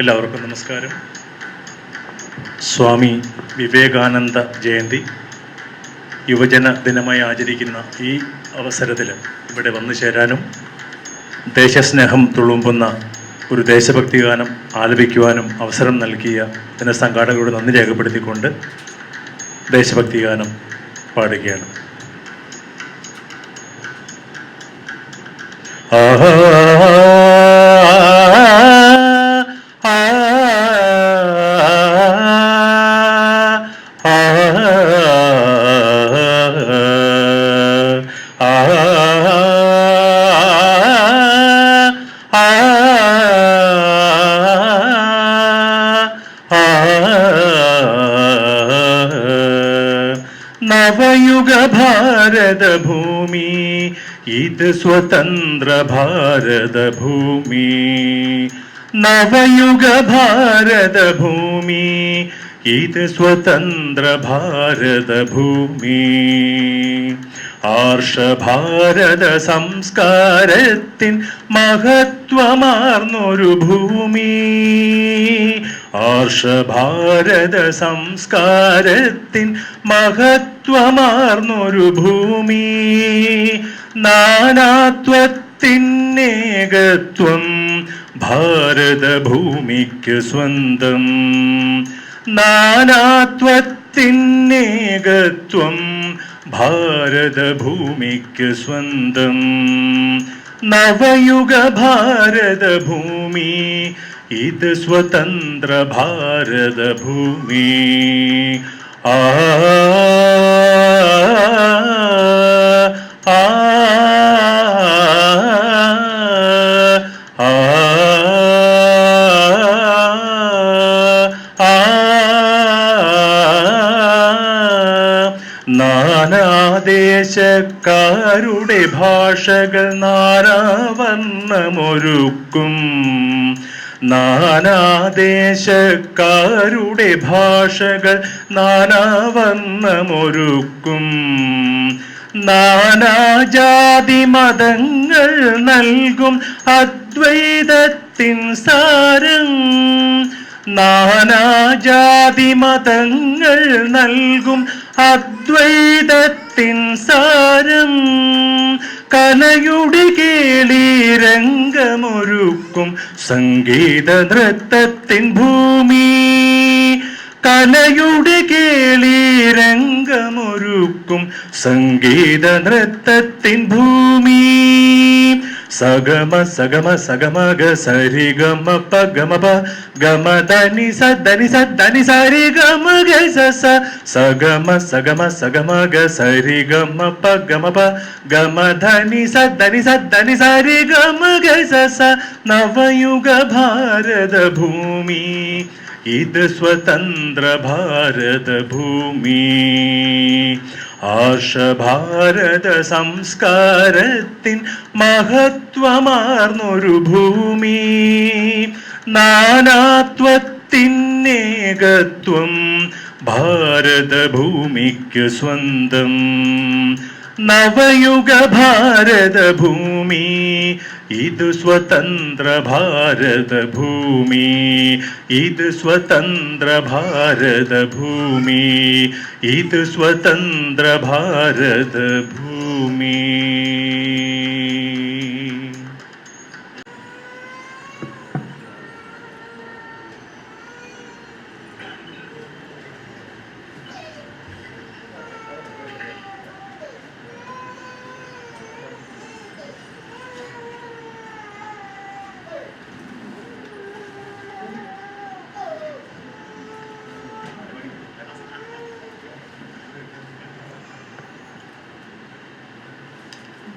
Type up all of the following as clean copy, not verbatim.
എല്ലാവർക്കും നമസ്കാരം. സ്വാമി വിവേകാനന്ദ ജയന്തി യുവജന ദിനമായി ആചരിക്കുന്ന ഈ അവസരത്തിൽ ഇവിടെ വന്നു ചേരാനും ദേശസ്നേഹം തുളുമ്പുന്ന ഒരു ദേശഭക്തി ഗാനം ആലപിക്കുവാനും അവസരം നൽകിയ ദിനസംഘാടകരോട് നന്ദി രേഖപ്പെടുത്തിക്കൊണ്ട് ദേശഭക്തി ഗാനം പാടുകയാണ്. നവയുഗ ഭാരത ഭൂമി ഇത് സ്വതന്ത്ര ഭാരത ഭൂമി. നവയുഗ ഭാരത ഭൂമി ഇത് സ്വതന്ത്ര ഭാരത ഭൂമി. ആർഷഭാരത സംസ്കാരത്തിൻ മഹത്വമാർന്നൊരു ഭൂമി. ആർഷഭാരത സംസ്കാരത്തിൻ മഹത്വമാർന്നൊരു ഭൂമി. നാനാത്വത്തിനേകത്വം ഭാരതഭൂമിക്ക് സ്വന്തം. നാനാത്വത്തിനേകത്വം ഭാരതഭൂമിക്ക് സ്വന്തം. നവയുഗ ഭാരതഭൂമി ഇത് സ്വതന്ത്ര ഭാരതഭൂമി. ആ ആ നാനാദേശക്കാരുടെ ഭാഷകൾ നാനാവർണ്ണമൊരുക്കും. നാനാദേശക്കാരുടെ ഭാഷകൾ നാനാവർണ്ണമൊരുക്കും. നാനാജാതി മതങ്ങൾ നൽകും അദ്വൈതത്തിൻ സാരം. നാനാജാതി മതങ്ങൾ നൽകും അദ്വൈതത്തിൻ സാരം. കലയുടെ കേളീരംഗമൊരുക്കും സംഗീത നൃത്തത്തിൻ ഭൂമി. കലയുടെ കേളീരംഗമൊരുക്കും സംഗീത നൃത്തത്തിൻ ഭൂമി. സഗമ സഗമ സഗമഗ സരി ഗമ പ ഗമ പ ഗമ ധനി സധനി സധനി സരി ഗമ ഗ സ സഗമ സഗമ സഗമഗ സരി ഗമ പ ഗമ പ ഗമ ധനി സധനി സധനി സരി ഗമ ഗ സ നവയുഗ ഭാരത ഭൂമി ഇത് സ്വതന്ത്ര ഭാരത ഭൂമി. ആർഷഭാരത സംസ്കാരത്തിൻ മഹത്വമാർന്നൊരു ഭൂമി. നാനാത്വത്തിനേകത്വം ഭാരതഭൂമിക്ക് സ്വന്തം. നവയുഗ ഭാരത ഭൂമി ഇത് സ്വതന്ത്ര ഭാരത ഭൂമി. ഇത് സ്വതന്ത്ര ഭാരത ഭൂമി. ഇത് സ്വതന്ത്ര ഭാരത ഭൂമി.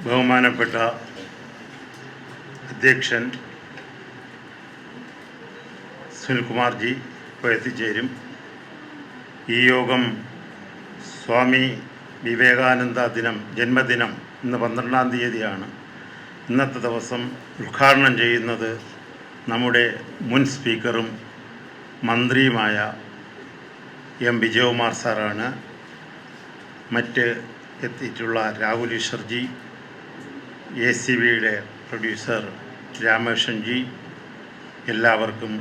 ബഹുമാനപ്പെട്ട അധ്യക്ഷൻ സുനിൽകുമാർജി ഇപ്പോൾ എത്തിച്ചേരും. ഈ യോഗം സ്വാമി വിവേകാനന്ദ ജന്മദിനം ഇന്ന് 12-ാം തീയതിയാണ്. ഇന്നത്തെ ദിവസം ഉദ്ഘാടനം ചെയ്യുന്നത് നമ്മുടെ മുൻ സ്പീക്കറും മന്ത്രിയുമായ എം വിജയകുമാർ സാറാണ്. മറ്റ് എത്തിയിട്ടുള്ള രാഹുൽ ഈശ്വർജി, ACBയുടെ പ്രൊഡ്യൂസർ രാമകൃഷ്ണൻജി, എല്ലാവർക്കും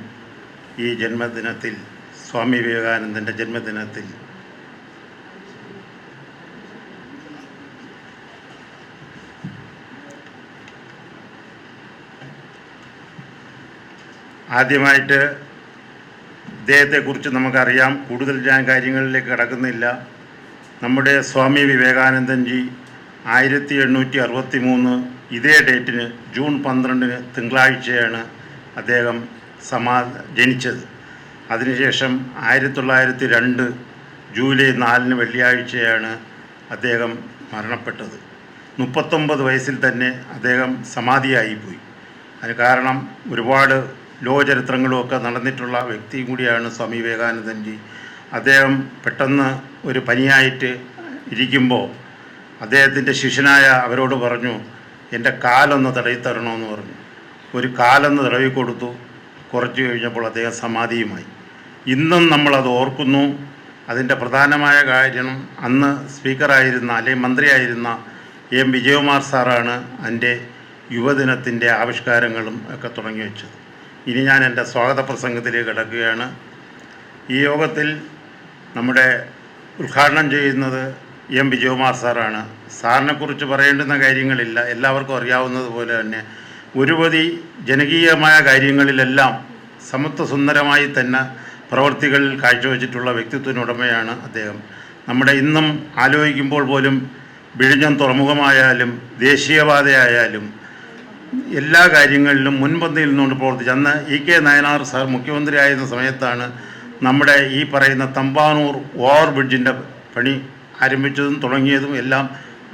ഈ ജന്മദിനത്തിൽ, സ്വാമി വിവേകാനന്ദൻ്റെ ജന്മദിനത്തിൽ ആദ്യമായിട്ട് ഇദ്ദേഹത്തെക്കുറിച്ച് നമുക്കറിയാം. കൂടുതൽ ഞാൻ കാര്യങ്ങളിലേക്ക് കടക്കുന്നില്ല. നമ്മുടെ സ്വാമി വിവേകാനന്ദൻജി 1863 ഇതേ ഡേറ്റിന് ജൂൺ 12 തിങ്കളാഴ്ചയാണ് അദ്ദേഹം ജനിച്ചത്. അതിനുശേഷം 1902 ജൂലൈ 4 വെള്ളിയാഴ്ചയാണ് അദ്ദേഹം മരണപ്പെട്ടത്. 39 വയസ്സിൽ തന്നെ അദ്ദേഹം സമാധിയായിപ്പോയി. അതിന് കാരണം ഒരുപാട് ലോകചരിത്രങ്ങളുമൊക്കെ നടന്നിട്ടുള്ള വ്യക്തി കൂടിയാണ് സ്വാമി വിവേകാനന്ദൻജി. അദ്ദേഹം പെട്ടെന്ന് ഒരു പനിയായിട്ട് ഇരിക്കുമ്പോൾ അദ്ദേഹത്തിൻ്റെ ശിഷ്യനായ അവരോട് പറഞ്ഞു, എൻ്റെ കാലൊന്ന് തടവി തരണമെന്ന് പറഞ്ഞു. ഒരു കാലൊന്ന് തടവി കൊടുത്തു. കുറച്ച് കഴിഞ്ഞപ്പോൾ അദ്ദേഹം സമാധിയുമായി. ഇന്നും നമ്മളത് ഓർക്കുന്നു. അതിൻ്റെ പ്രധാനമായ കാര്യം അന്ന് സ്പീക്കറായിരുന്ന അല്ലെങ്കിൽ മന്ത്രിയായിരുന്ന എം വിജയകുമാർ സാറാണ് അതിൻ്റെ യുവദിനത്തിൻ്റെ ആവിഷ്കാരങ്ങളും ഒക്കെ തുടങ്ങി വെച്ചത്. ഇനി ഞാൻ എൻ്റെ സ്വാഗത പ്രസംഗത്തിലേക്ക് കിടക്കുകയാണ്. ഈ യോഗത്തിൽ നമ്മുടെ ഉദ്ഘാടനം ചെയ്യുന്നത് എം വിജയകുമാർ സാറാണ്. സാറിനെക്കുറിച്ച് പറയേണ്ടുന്ന കാര്യങ്ങളില്ല, എല്ലാവർക്കും അറിയാവുന്നതുപോലെ തന്നെ ഒരുപതി ജനകീയമായ കാര്യങ്ങളിലെല്ലാം സമത്വസുന്ദരമായി തന്നെ പ്രവൃത്തികളിൽ കാഴ്ചവെച്ചിട്ടുള്ള വ്യക്തിത്വത്തിനുടമയാണ് അദ്ദേഹം. നമ്മുടെ ഇന്നും ആലോചിക്കുമ്പോൾ പോലും വിഴിഞ്ഞം തുറമുഖമായാലും ദേശീയപാതയായാലും എല്ലാ കാര്യങ്ങളിലും മുൻപന്തിയിൽ നിന്നുകൊണ്ട് പ്രവർത്തിച്ചു. അന്ന് ഇ.കെ. നായനാർ സാർ മുഖ്യമന്ത്രി ആയിരുന്ന സമയത്താണ് നമ്മുടെ ഈ പറയുന്ന തമ്പാനൂർ ഓവർ ബ്രിഡ്ജിൻ്റെ പണി ആരംഭിച്ചതും തുടങ്ങിയതും എല്ലാം.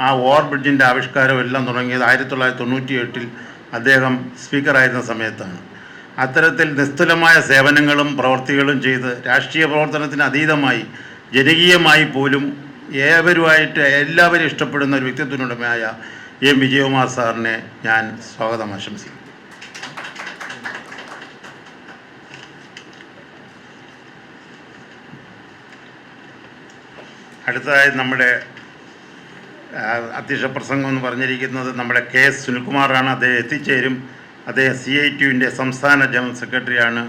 ആ ഓവർ ബ്രിഡ്ജിൻ്റെ ആവിഷ്കാരം എല്ലാം തുടങ്ങിയത് 1998 അദ്ദേഹം സ്പീക്കറായിരുന്ന സമയത്താണ്. അത്തരത്തിൽ നിസ്തുലമായ സേവനങ്ങളും പ്രവർത്തികളും ചെയ്ത് രാഷ്ട്രീയ പ്രവർത്തനത്തിന് അതീതമായി ജനകീയമായി പോലും എല്ലാവരും ഇഷ്ടപ്പെടുന്ന ഒരു വ്യക്തിത്വത്തിനുടമയായ എം വിജയകുമാർ സാറിനെ ഞാൻ സ്വാഗതം ആശംസിക്കുന്നു. അടുത്തതായി നമ്മുടെ അധ്യക്ഷ പ്രസംഗം എന്ന് പറഞ്ഞിരിക്കുന്നത് നമ്മുടെ കെ എസ് സുനിൽകുമാറാണ്. അദ്ദേഹം എത്തിച്ചേരും. അദ്ദേഹം CITUവിൻ്റെ സംസ്ഥാന ജനറൽ സെക്രട്ടറിയാണ്.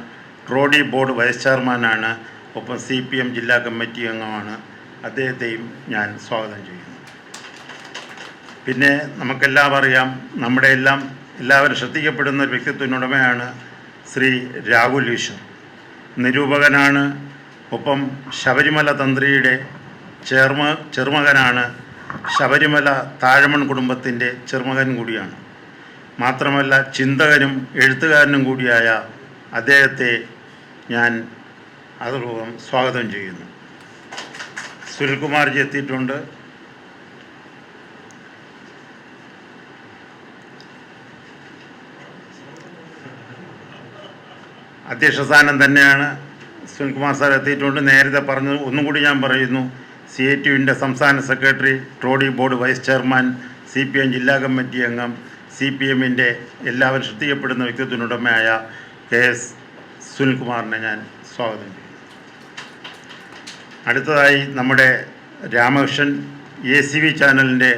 ട്രോഡി ബോർഡ് വൈസ് ചെയർമാനാണ്. ഒപ്പം CPM ജില്ലാ കമ്മിറ്റി അംഗമാണ്. അദ്ദേഹത്തെയും ഞാൻ സ്വാഗതം ചെയ്യുന്നു. പിന്നെ നമുക്കെല്ലാം അറിയാം, നമ്മുടെ എല്ലാവരും ശ്രദ്ധിക്കപ്പെടുന്ന ഒരു വ്യക്തിത്വത്തിനുടമയാണ് ശ്രീ രാഹുൽ ഈശ്വർ. നിരൂപകനാണ്. ഒപ്പം ശബരിമല തന്ത്രിയുടെ ചെറുമകനാണ്. ശബരിമല താഴമൺ കുടുംബത്തിൻ്റെ ചെറുമകൻ കൂടിയാണ്. മാത്രമല്ല ചിന്തകനും എഴുത്തുകാരനും കൂടിയായ അദ്ദേഹത്തെ ഞാൻ അതുപൂർവ്വം സ്വാഗതം ചെയ്യുന്നു. സുനിൽകുമാർജി എത്തിയിട്ടുണ്ട്. അധ്യക്ഷ സ്ഥാനം തന്നെയാണ്. സുനിൽകുമാർ സാർ എത്തിയിട്ടുണ്ട്. നേരത്തെ പറഞ്ഞു, ഒന്നും കൂടി ഞാൻ പറയുന്നു. CITUവിൻ്റെ സംസ്ഥാന സെക്രട്ടറി, ട്രോഡി ബോർഡ് വൈസ് ചെയർമാൻ, CPM ജില്ലാ കമ്മിറ്റി അംഗം, CPMൻ്റെ എല്ലാവരും ശ്രദ്ധിക്കപ്പെടുന്ന വ്യക്തിത്വത്തിനുടമയായ KS സുനിൽകുമാറിനെ ഞാൻ സ്വാഗതം ചെയ്യുന്നു. അടുത്തതായി നമ്മുടെ രാമകൃഷ്ണൻ ACV ചാനലിൻ്റെ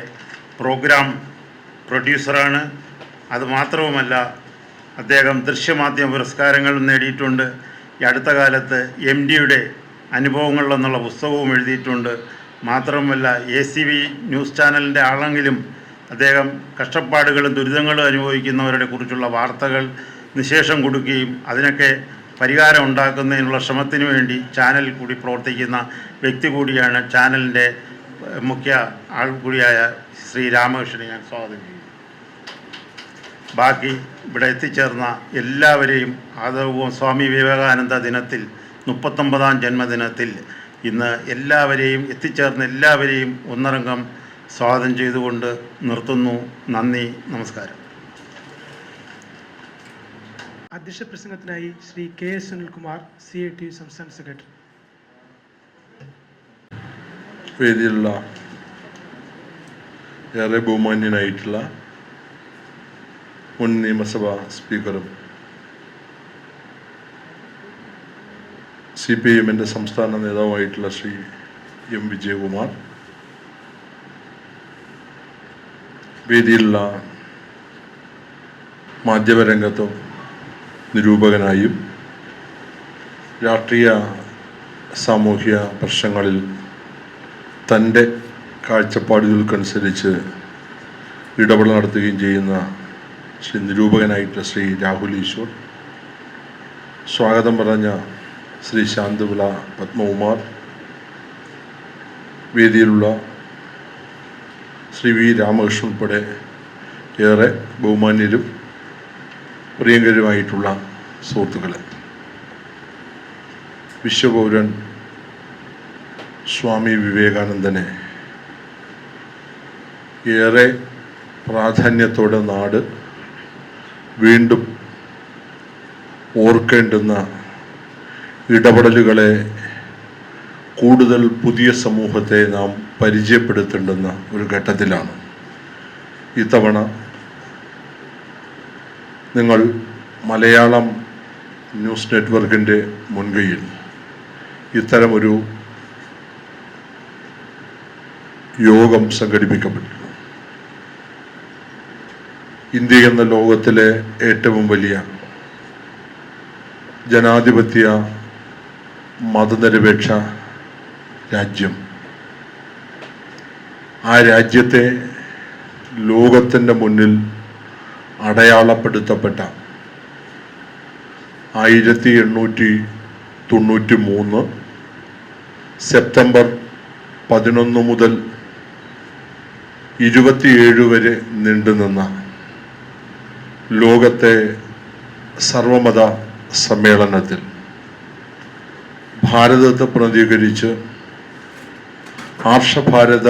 പ്രോഗ്രാം പ്രൊഡ്യൂസറാണ്. അതുമാത്രവുമല്ല, അദ്ദേഹം ദൃശ്യമാധ്യമ പുരസ്കാരങ്ങളും നേടിയിട്ടുണ്ട്. ഈ അടുത്ത കാലത്ത് MDയുടെ അനുഭവങ്ങൾ എന്നുള്ള പുസ്തകവും എഴുതിയിട്ടുണ്ട്. മാത്രമല്ല ACV ന്യൂസ് ചാനലിൻ്റെ ആളെങ്കിലും അദ്ദേഹം കഷ്ടപ്പാടുകളും ദുരിതങ്ങളും അനുഭവിക്കുന്നവരുടെ കുറിച്ചുള്ള വാർത്തകൾ നിശേഷം കൊടുക്കുകയും അതിനൊക്കെ പരിഹാരം ഉണ്ടാക്കുന്നതിനുള്ള ശ്രമത്തിന് വേണ്ടി ചാനലിൽ കൂടി പ്രവർത്തിക്കുന്ന വ്യക്തി കൂടിയാണ്. ചാനലിൻ്റെ മുഖ്യ ആൾ കൂടിയായ ശ്രീ രാമകൃഷ്ണനെ ഞാൻ സ്വാഗതം ചെയ്യുന്നു. ബാക്കി ഇവിടെ എത്തിച്ചേർന്ന എല്ലാവരെയും ആദരവും സ്വാമി വിവേകാനന്ദ ദിനത്തിൽ 39ാം ജന്മദിനത്തിൽ ഇന്ന് എല്ലാവരെയും എത്തിച്ചേർന്ന എല്ലാവരെയും ഒന്നടങ്കം സ്വാഗതം ചെയ്തുകൊണ്ട് നിർത്തുന്നു. നന്ദി, നമസ്കാരം. അധ്യക്ഷ പ്രസംഗത്തിനായി ശ്രീ KS സുനിൽകുമാർ, CITU സംസ്ഥാന സെക്രട്ടറി. വേദിയിലുള്ള ഏറെ ബഹുമാന്യനായിട്ടുള്ള മുൻ നിയമസഭാ സ്പീക്കറും CPMൻ്റെ സംസ്ഥാന നേതാവായിട്ടുള്ള ശ്രീ M വിജയകുമാർ, വേദിയിലുള്ള മാധ്യമരംഗത്തും നിരൂപകനായും രാഷ്ട്രീയ സാമൂഹ്യ പ്രശ്നങ്ങളിൽ തൻ്റെ കാഴ്ചപ്പാടുകൾക്കനുസരിച്ച് ഇടപെടൽ നടത്തുകയും ചെയ്യുന്ന ശ്രീ നിരൂപകനായിട്ടുള്ള ശ്രീ രാഹുൽ ഈശ്വർ, സ്വാഗതം പറഞ്ഞ ശ്രീ ശാന്തവിള പത്മകുമാർ, വേദിയിലുള്ള ശ്രീ വി രാമകൃഷ്ണൻ ഉൾപ്പെടെ ഏറെ ബഹുമാന്യരും പ്രിയങ്കരുമായിട്ടുള്ള സുഹൃത്തുക്കളെ, വിശ്വപൗരൻ സ്വാമി വിവേകാനന്ദനെ ഏറെ പ്രാധാന്യത്തോടെ നാട് വീണ്ടും ഓർക്കേണ്ടുന്ന ഇടപെടലുകളെ കൂടുതൽ പുതിയ സമൂഹത്തെ നാം പരിചയപ്പെടുത്തേണ്ടുന്ന ഒരു ഘട്ടത്തിലാണ്. ഇത്തവണ നിങ്ങൾ മലയാളം ന്യൂസ് നെറ്റ്വർക്കിൻ്റെ മുൻകൈയിൽ ഇത്തരമൊരു യോഗം സംഘടിപ്പിക്കപ്പെട്ടു. ഇന്ത്യ എന്ന ലോകത്തിലെ ഏറ്റവും വലിയ ജനാധിപത്യ മതനിരപേക്ഷ രാജ്യം, ആ രാജ്യത്തെ ലോകത്തിൻ്റെ മുന്നിൽ അടയാളപ്പെടുത്തപ്പെട്ട 1893 സെപ്റ്റംബർ 11 മുതൽ 27 വരെ നീണ്ടുനിന്ന ലോകത്തെ സർവമത സമ്മേളനത്തിൽ ഭാരതത്തെ പ്രതിനിധീകരിച്ച്, ആർഷഭാരത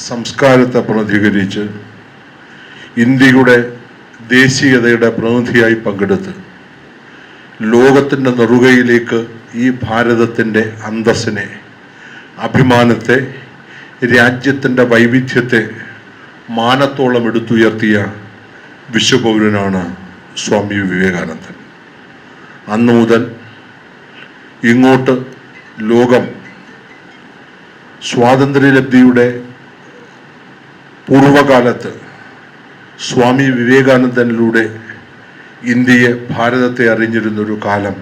സംസ്കാരത്തെ പ്രതിനിധീകരിച്ച്, ഇന്ത്യയുടെ ദേശീയതയുടെ പ്രതിനിധിയായി പങ്കെടുത്ത് ലോകത്തിൻ്റെ നെറുകയിലേക്ക് ഈ ഭാരതത്തിൻ്റെ അന്തസ്സിനെ, അഭിമാനത്തെ, രാജ്യത്തിൻ്റെ വൈവിധ്യത്തെ മാനത്തോളം എടുത്തുയർത്തിയ വിശ്വപൗരനാണ് സ്വാമി വിവേകാനന്ദൻ. അന്നു മുതൽ ഇങ്ങോട്ട് ലോകം സ്വാതന്ത്ര്യലബ്ധിയുടെ പൂർവകാലത്ത് സ്വാമി വിവേകാനന്ദനിലൂടെ ഇന്ത്യയെ, ഭാരതത്തെ അറിഞ്ഞിരുന്നൊരു കാലം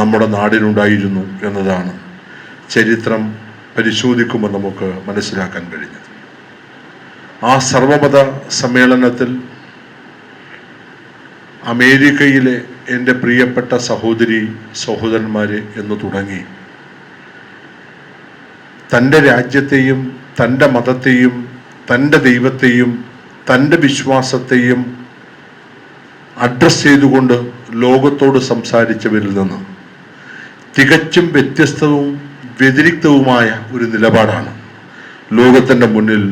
നമ്മുടെ നാടിനുണ്ടായിരുന്നു എന്നതാണ് ചരിത്രം പരിശോധിക്കുമ്പോൾ നമുക്ക് മനസ്സിലാക്കാൻ കഴിഞ്ഞത്. ആ സർവമത സമ്മേളനത്തിൽ അമേരിക്കയിലെ എൻ്റെ പ്രിയപ്പെട്ട സഹോദരി സഹോദരന്മാരെ എന്ന് തുടങ്ങി തൻ്റെ രാജ്യത്തെയും തൻ്റെ മതത്തെയും തൻ്റെ ദൈവത്തെയും തൻ്റെ വിശ്വാസത്തെയും അഡ്രസ് ചെയ്തുകൊണ്ട് ലോകത്തോട് സംസാരിച്ചവരിൽ നിന്ന് തികച്ചും വ്യത്യസ്തവും വ്യതിരിക്തവുമായ ഒരു നിലപാടാണ് ലോകത്തിൻ്റെ മുന്നിൽ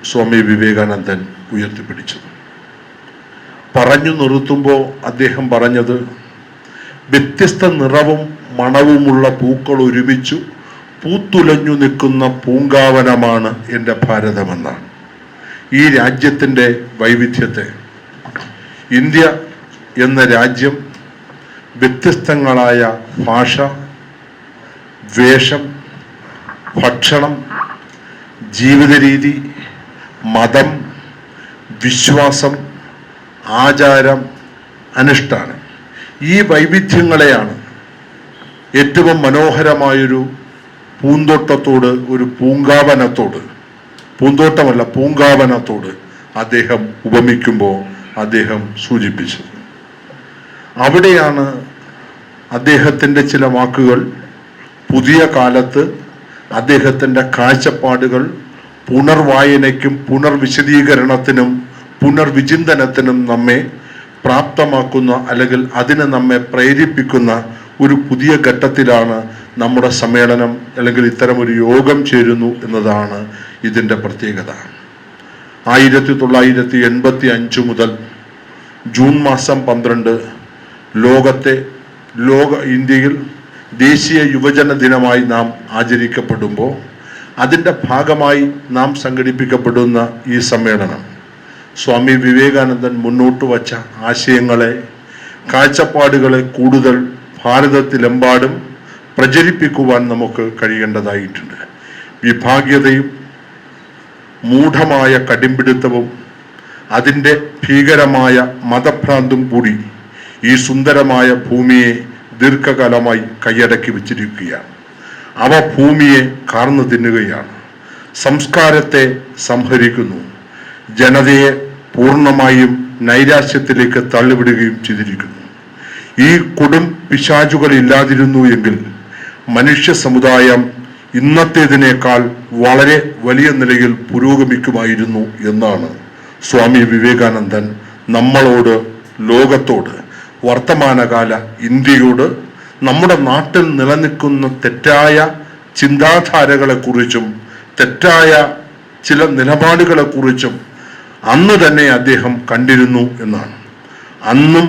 സ്വാമി വിവേകാനന്ദൻ ഉയർത്തിപ്പിടിച്ചത്. പറഞ്ഞു നിർത്തുമ്പോൾ അദ്ദേഹം പറഞ്ഞത്, വ്യത്യസ്ത നിറവും മണവുമുള്ള പൂക്കൾ ഒരുമിച്ചു പൂത്തുലഞ്ഞു നിൽക്കുന്ന പൂങ്കാവനമാണ് എൻ്റെ ഭാരതമെന്നാണ്. ഈ രാജ്യത്തിൻ്റെ വൈവിധ്യത്തെ, ഇന്ത്യ എന്ന രാജ്യം വ്യത്യസ്തങ്ങളായ ഭാഷ, വേഷം, ഭക്ഷണം, ജീവിത രീതി, മതം, വിശ്വാസം, ആചാരം, അനുഷ്ഠാനം, ഈ വൈവിധ്യങ്ങളെയാണ് ഏറ്റവും മനോഹരമായൊരു പൂന്തോട്ടത്തോട്, ഒരു പൂങ്കാവനത്തോട്, പൂന്തോട്ടമല്ല പൂങ്കാവനത്തോട് അദ്ദേഹം ഉപമിക്കുമ്പോൾ അദ്ദേഹം സൂചിപ്പിച്ചത്. അവിടെയാണ് അദ്ദേഹത്തിൻ്റെ ചില വാക്കുകൾ പുതിയ കാലത്ത് അദ്ദേഹത്തിൻ്റെ കാഴ്ചപ്പാടുകൾ പുനർവായനയ്ക്കും പുനർവിശദീകരണത്തിനും പുനർവിചിന്തനത്തിനും നമ്മെ പ്രാപ്തമാക്കുന്ന, അല്ലെങ്കിൽ അതിന് നമ്മെ പ്രേരിപ്പിക്കുന്ന ഒരു പുതിയ ഘട്ടത്തിലാണ് നമ്മുടെ സമ്മേളനം, അല്ലെങ്കിൽ ഇത്തരമൊരു യോഗം ചേരുന്നു എന്നതാണ് ഇതിൻ്റെ പ്രത്യേകത. 1985 മുതൽ ജൂൺ മാസം 12 ഇന്ത്യയിൽ ദേശീയ യുവജന ദിനമായി നാം ആചരിക്കപ്പെടുമ്പോൾ അതിൻ്റെ ഭാഗമായി നാം സംഘടിപ്പിക്കപ്പെടുന്ന ഈ സമ്മേളനം സ്വാമി വിവേകാനന്ദൻ മുന്നോട്ട് വച്ച ആശയങ്ങളെ, കാഴ്ചപ്പാടുകളെ കൂടുതൽ ഭാരതത്തിലെമ്പാടും പ്രചരിപ്പിക്കുവാൻ നമുക്ക് കഴിയേണ്ടതായിട്ടുണ്ട്. വിഭാഗീയതയും മൂഢമായ കടുംപിടുത്തവും അതിൻ്റെ ഭീകരമായ മതഭ്രാന്തും കൂടി ഈ സുന്ദരമായ ഭൂമിയെ ദീർഘകാലമായി കൈയടക്കി വച്ചിരിക്കുകയാണ്. അവ ഭൂമിയെ കാർന്നു തിന്നുകയാണ്, സംസ്കാരത്തെ സംഹരിക്കുന്നു, ജനതയെ പൂർണ്ണമായും നൈരാശ്യത്തിലേക്ക് തള്ളിവിടുകയും ചെയ്തിരിക്കുന്നു. ഈ കൊടും പിശാചുകൾ ഇല്ലാതിരുന്നു എങ്കിൽ മനുഷ്യ സമുദായം ഇന്നത്തേതിനേക്കാൾ വളരെ വലിയ നിലയിൽ പുരോഗമിക്കുമായിരുന്നു എന്നാണ് സ്വാമി വിവേകാനന്ദൻ നമ്മളോട്, ലോകത്തോട്, വർത്തമാനകാല ഇന്ത്യയോട്, നമ്മുടെ നാട്ടിൽ നിലനിൽക്കുന്ന തെറ്റായ ചിന്താധാരകളെക്കുറിച്ചും തെറ്റായ ചില നിലപാടുകളെക്കുറിച്ചും അന്ന് തന്നെ അദ്ദേഹം കണ്ടിരുന്നു എന്നാണ്. അന്നും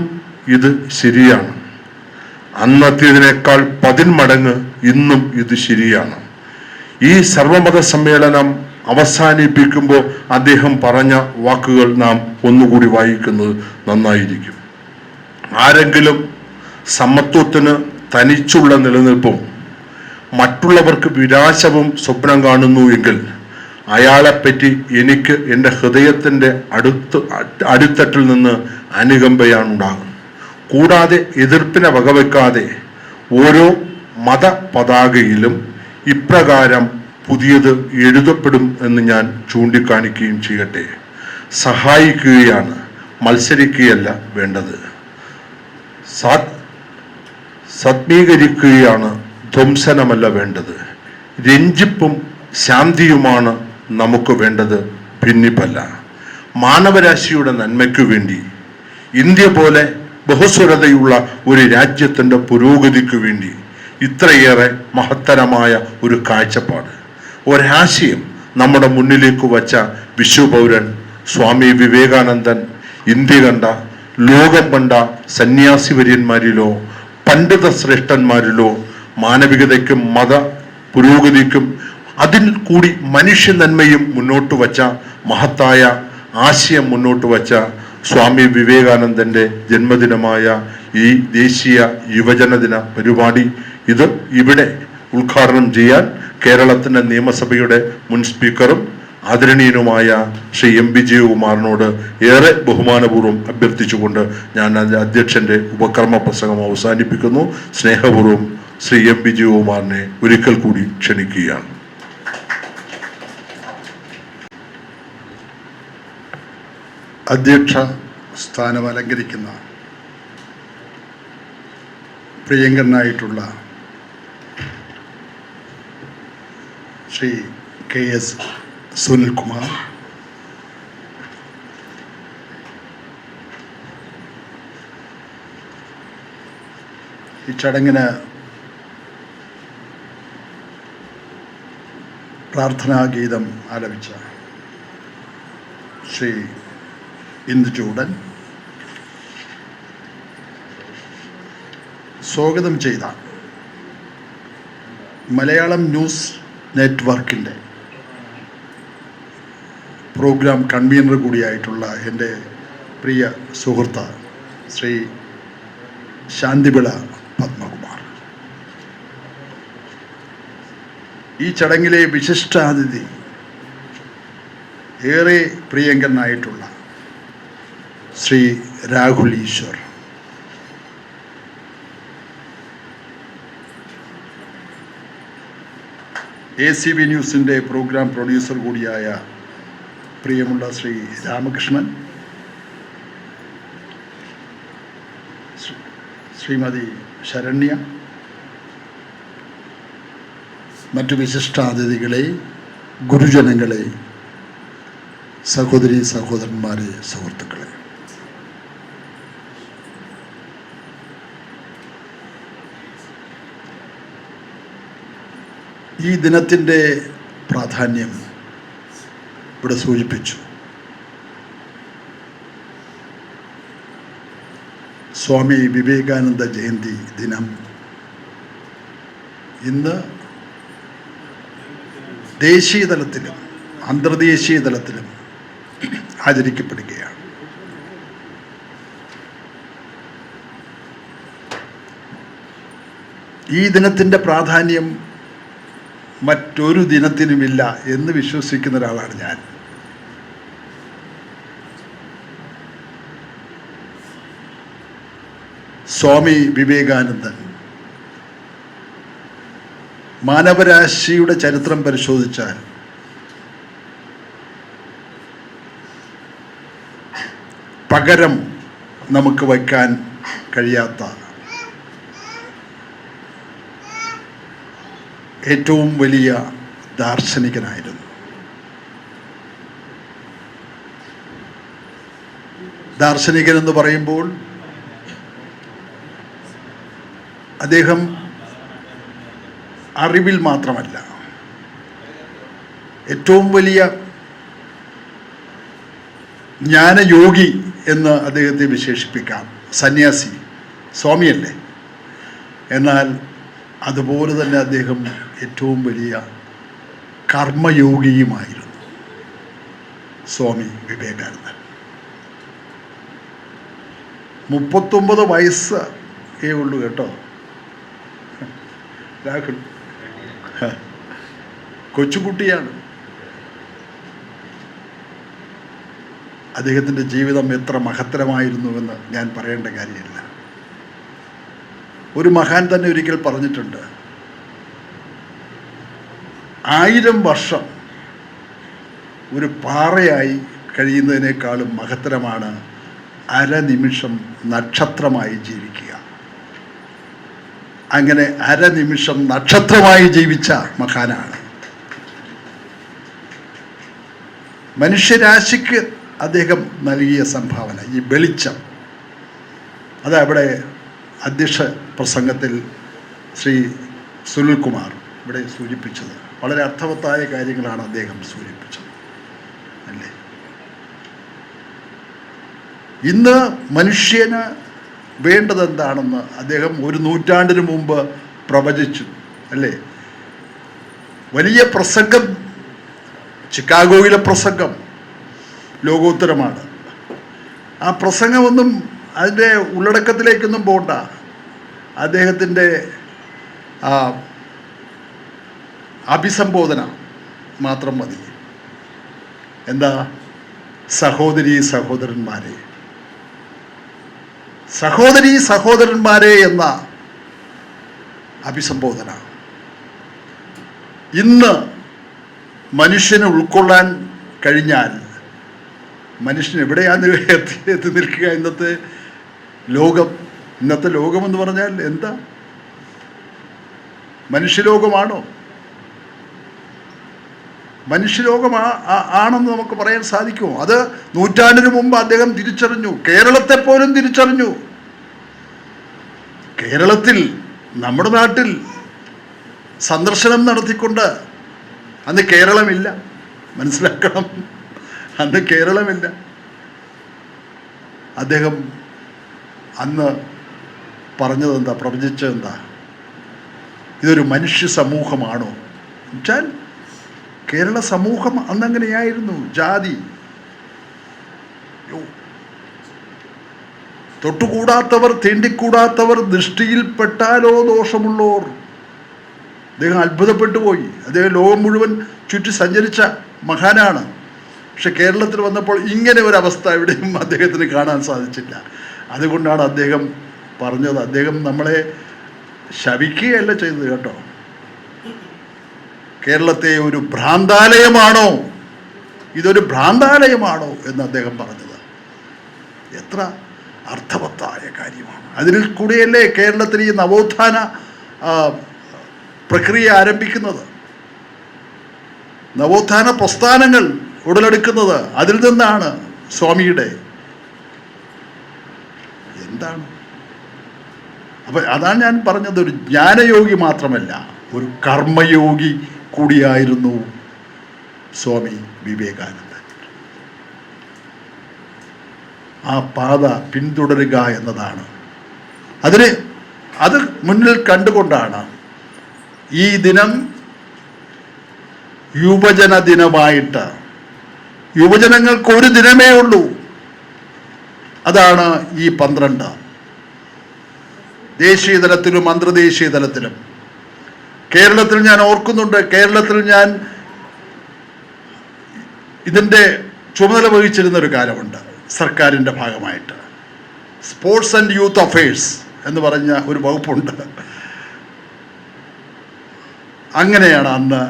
ഇത് ശരിയാണ്. അന്നത്തേതിനേക്കാൾ 10 മടങ്ങ് ഇന്നും ഇത് ശരിയാണ്. ഈ സർവമത സമ്മേളനം അവസാനിപ്പിക്കുമ്പോൾ അദ്ദേഹം പറഞ്ഞ വാക്കുകൾ നാം ഒന്നുകൂടി വായിക്കുന്നത് നന്നായിരിക്കും. ആരെങ്കിലും സമത്വത്തിന് തനിച്ചുള്ള നിലനിൽപ്പും മറ്റുള്ളവർക്ക് വിനാശവും സ്വപ്നം കാണുന്നു എങ്കിൽ അയാളെപ്പറ്റി എനിക്ക് എൻ്റെ ഹൃദയത്തിൻ്റെ അടിത്തട്ടിൽ നിന്ന് അനുകമ്പയാണ് ഉണ്ടാകുന്നത്. കൂടാതെ എതിർപ്പിനെ വകവെക്കാതെ ഓരോ മത പതാകയിലും ഇപ്രകാരം പുതിയത് എഴുതപ്പെടും എന്ന് ഞാൻ ചൂണ്ടിക്കാണിക്കുകയും ചെയ്യട്ടെ. സഹായിക്കുകയാണ്, മത്സരിക്കുകയല്ല വേണ്ടത്. സത്മീകരിക്കുകയാണ്, ധ്വംസനമല്ല വേണ്ടത്. രഞ്ജിപ്പും ശാന്തിയുമാണ് നമുക്ക് വേണ്ടത്, ഭിന്നിപ്പല്ല. മാനവരാശിയുടെ നന്മയ്ക്കു വേണ്ടി, ഇന്ത്യ പോലെ ബഹുസ്വരതയുള്ള ഒരു രാജ്യത്തിൻ്റെ പുരോഗതിക്കു വേണ്ടി ഇത്രയേറെ മഹത്തരമായ ഒരു കാഴ്ചപ്പാട്, ഒരാശയം നമ്മുടെ മുന്നിലേക്ക് വച്ച വിശ്വപൗരൻ സ്വാമി വിവേകാനന്ദൻ ഇന്ത്യ കണ്ട, ലോകം കണ്ട സന്യാസിവര്യന്മാരിലോ പണ്ഡിത ശ്രേഷ്ഠന്മാരിലോ മാനവികതയ്ക്കും മത പുരോഗതിക്കും അതിൽ കൂടി മനുഷ്യ നന്മയും മുന്നോട്ട് വച്ച മഹത്തായ ആശയം മുന്നോട്ട് വച്ച സ്വാമി വിവേകാനന്ദൻ്റെ ജന്മദിനമായ ഈ ദേശീയ യുവജന ദിന പരിപാടി ഇത് ഇവിടെ ഉദ്ഘാടനം ചെയ്യാൻ കേരളത്തിൻ്റെ നിയമസഭയുടെ മുൻ സ്പീക്കറും ആദരണീയനുമായ ശ്രീ എം പി ജയകുമാറിനോട് ഏറെ ബഹുമാനപൂർവ്വം അഭ്യർത്ഥിച്ചുകൊണ്ട് ഞാൻ അധ്യക്ഷൻ്റെ ഉപകർമ്മ പ്രസംഗം അവസാനിപ്പിക്കുന്നു. സ്നേഹപൂർവ്വം ശ്രീ എം പി ജയകുമാറിനെ ഒരിക്കൽ കൂടി ക്ഷണിക്കുകയാണ്. അധ്യക്ഷ സ്ഥാനം അലങ്കരിക്കുന്ന പ്രിയങ്കരനായിട്ടുള്ള ശ്രീ KS സുനിൽകുമാർ, ഈ ചടങ്ങിന് പ്രാർത്ഥനാഗീതം ആലപിച്ച ശ്രീ ഇന്ദുചൂടൻ, സ്വാഗതം ചെയ്ത മലയാളം ന്യൂസ് നെറ്റ്വർക്കിൻ്റെ പ്രോഗ്രാം കൺവീനർ കൂടിയായിട്ടുള്ള എൻ്റെ പ്രിയ സുഹൃത്ത് ശ്രീ ശാന്തിവിള പത്മകുമാർ, ഈ ചടങ്ങിലെ വിശിഷ്ടാതിഥി ഏറെ പ്രിയങ്കരനായിട്ടുള്ള ശ്രീ രാഹുൽ ഈശ്വർ, ACB ന്യൂസിൻ്റെ പ്രോഗ്രാം പ്രൊഡ്യൂസർ കൂടിയായ പ്രിയമുള്ള ശ്രീ രാമകൃഷ്ണൻ, ശ്രീമതി ശരണ്യ, മറ്റു വിശിഷ്ടാതിഥികളെ, ഗുരുജനങ്ങളെ, സഹോദരി സഹോദരന്മാരെ, സുഹൃത്തുക്കളെ, ഈ ദിനത്തിൻ്റെ പ്രാധാന്യം ഇവിടെ സൂചിപ്പിച്ചു. സ്വാമി വിവേകാനന്ദ ജയന്തി ദിനം ഇന്ന് ദേശീയ തലത്തിലും അന്തർദേശീയ തലത്തിലും ആചരിക്കപ്പെടുകയാണ്. ഈ ദിനത്തിൻ്റെ പ്രാധാന്യം മറ്റൊരു ദിനത്തിനുമില്ല എന്ന് വിശ്വസിക്കുന്ന ഒരാളാണ് ഞാൻ. സ്വാമി വിവേകാനന്ദൻ മാനവരാശിയുടെ ചരിത്രം പരിശോധിച്ചാൽ പകരം നമുക്ക് വയ്ക്കാൻ കഴിയാത്ത ഏറ്റവും വലിയ ദാർശനികനായിരുന്നു. ദാർശനികൻ എന്ന് പറയുമ്പോൾ അദ്ദേഹം അറിവിൽ മാത്രമല്ല, ഏറ്റവും വലിയ ജ്ഞാനയോഗി എന്ന് അദ്ദേഹത്തെ വിശേഷിപ്പിക്കാം. സന്യാസി, സ്വാമിയല്ലേ, എന്നാൽ അതുപോലെ തന്നെ അദ്ദേഹം ഏറ്റവും വലിയ കർമ്മയോഗിയുമായിരുന്നു സ്വാമി വിവേകാനന്ദൻ. 39 വയസ്സേ ഉള്ളൂ കേട്ടോ രാഹുൽ, കൊച്ചുകുട്ടിയാണ്. അദ്ദേഹത്തിൻ്റെ ജീവിതം എത്ര മഹത്തരമായിരുന്നുവെന്ന് ഞാൻ പറയേണ്ട കാര്യമില്ല. ഒരു മഹാൻ തന്നെ ഒരിക്കൽ പറഞ്ഞിട്ടുണ്ട്, 1000 വർഷം ഒരു പാറയായി കഴിയുന്നതിനേക്കാളും മഹത്തരമാണ് അരനിമിഷം നക്ഷത്രമായി ജീവിക്കുക. അങ്ങനെ അരനിമിഷം നക്ഷത്രമായി ജീവിച്ച മഹാനാണ്. മനുഷ്യരാശിക്ക് അദ്ദേഹം നൽകിയ സംഭാവന, ഈ വെളിച്ചം, അതവിടെ അധ്യക്ഷ പ്രസംഗത്തിൽ ശ്രീ സുനിൽകുമാർ ഇവിടെ സൂചിപ്പിച്ചത്. വളരെ അർത്ഥവത്തായ കാര്യങ്ങളാണ് അദ്ദേഹം സൂചിപ്പിച്ചത്, അല്ലേ? ഇന്ന് മനുഷ്യന് വേണ്ടതെന്താണെന്ന് അദ്ദേഹം 1 നൂറ്റാണ്ടിന് മുമ്പ് പ്രവചിച്ചു, അല്ലേ? വലിയ പ്രസംഗം, ചിക്കാഗോയിലെ പ്രസംഗം ലോകോത്തരമാണ്. ആ പ്രസംഗമൊന്നും അതിൻ്റെ ഉള്ളടക്കത്തിലേക്കൊന്നും പോകണ്ട. അദ്ദേഹത്തിൻ്റെ അഭിസംബോധന മാത്രം മതി. എന്താ? സഹോദരീ സഹോദരന്മാരെ, സഹോദരീ സഹോദരന്മാരെ എന്ന അഭിസംബോധന ഇന്ന് മനുഷ്യന് ഉൾക്കൊള്ളാൻ കഴിഞ്ഞാൽ മനുഷ്യൻ എവിടെയാണ് എത്തി നിൽക്കുക? ഇന്നത്തെ ലോകമെന്ന് പറഞ്ഞാൽ എന്താ? മനുഷ്യലോകമാണോ? ആണെന്ന് നമുക്ക് പറയാൻ സാധിക്കുമോ? അത് നൂറ്റാണ്ടിന് മുമ്പ് അദ്ദേഹം തിരിച്ചറിഞ്ഞു. കേരളത്തെ പോലും തിരിച്ചറിഞ്ഞു. കേരളത്തിൽ, നമ്മുടെ നാട്ടിൽ സന്ദർശനം നടത്തിക്കൊണ്ട്, അന്ന് കേരളമില്ല, മനസ്സിലാക്കണം, അന്ന് കേരളമില്ല. അദ്ദേഹം അന്ന് പറഞ്ഞതെന്താ, പ്രവചിച്ചതെന്താ? ഇതൊരു മനുഷ്യ സമൂഹമാണോ എന്നുവെച്ചാൽ കേരള സമൂഹം അന്നങ്ങനെയായിരുന്നു. ജാതി, തൊട്ടുകൂടാത്തവർ, തീണ്ടിക്കൂടാത്തവർ, ദൃഷ്ടിയിൽപ്പെട്ടാലോ ദോഷമുള്ളോർ. അദ്ദേഹം അത്ഭുതപ്പെട്ടു പോയി. അദ്ദേഹം ലോകം മുഴുവൻ ചുറ്റി സഞ്ചരിച്ച മഹാനാണ്. പക്ഷെ കേരളത്തിൽ വന്നപ്പോൾ ഇങ്ങനെ ഒരവസ്ഥ എവിടെയും അദ്ദേഹത്തിന് കാണാൻ സാധിച്ചില്ല. അതുകൊണ്ടാണ് അദ്ദേഹം പറഞ്ഞത്. അദ്ദേഹം നമ്മളെ ശപിക്കുകയല്ല ചെയ്തത് കേട്ടോ. കേരളത്തെ ഒരു ഭ്രാന്താലയമാണോ, ഇതൊരു ഭ്രാന്താലയമാണോ എന്ന് അദ്ദേഹം പറഞ്ഞത് എത്ര അർത്ഥവത്തായ കാര്യമാണ്. അതിൽ കൂടെയല്ലേ കേരളത്തിൽ ഈ നവോത്ഥാന പ്രക്രിയ ആരംഭിക്കുന്നത്, നവോത്ഥാന പ്രസ്ഥാനങ്ങൾ ഉടലെടുക്കുന്നത്. അതിൽ നിന്നാണ് സ്വാമിയുടെ എന്താണ്. അപ്പം അതാണ് ഞാൻ പറഞ്ഞത്, ഒരു ജ്ഞാനയോഗി മാത്രമല്ല, ഒരു കർമ്മയോഗി കൂടിയായിരുന്നു സ്വാമി വിവേകാനന്ദൻ. ആ പാത പിന്തുടരുക എന്നതാണ്. അത് മുന്നിൽ കണ്ടുകൊണ്ടാണ് ഈ ദിനം യുവജന ദിനമായിട്ട്, യുവജനങ്ങൾക്ക് ഒരു ദിനമേ ഉള്ളൂ, അതാണ് ഈ 12. ദേശീയ തലത്തിലും അന്തർദേശീയ തലത്തിലും. കേരളത്തിൽ ഞാൻ ഓർക്കുന്നുണ്ട്, കേരളത്തിൽ ഞാൻ ഇതിൻ്റെ ചുമതല വഹിച്ചിരുന്നൊരു കാലമുണ്ട് സർക്കാരിൻ്റെ ഭാഗമായിട്ട്. സ്പോർട്സ് ആൻഡ് യൂത്ത് അഫയേഴ്സ് എന്ന് പറഞ്ഞ ഒരു വകുപ്പുണ്ട്. അങ്ങനെയാണ്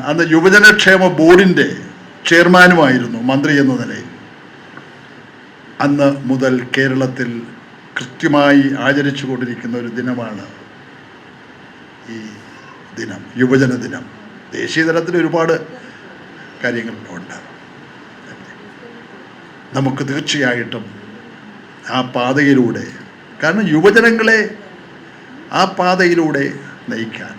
അന്ന് യുവജനക്ഷേമ ബോർഡിൻ്റെ ചെയർമാനുമായിരുന്നു മന്ത്രി എന്ന നിലയിൽ. അന്ന് മുതൽ കേരളത്തിൽ കൃത്യമായി ആചരിച്ചു കൊണ്ടിരിക്കുന്ന ഒരു ദിനമാണ് ഈ ദിനം, യുവജന ദിനം. ദേശീയ തലത്തിൽ ഒരുപാട് കാര്യങ്ങളുണ്ട്. നമുക്ക് തീർച്ചയായിട്ടും ആ പാതയിലൂടെ, കാരണം യുവജനങ്ങളെ ആ പാതയിലൂടെ നയിക്കാൻ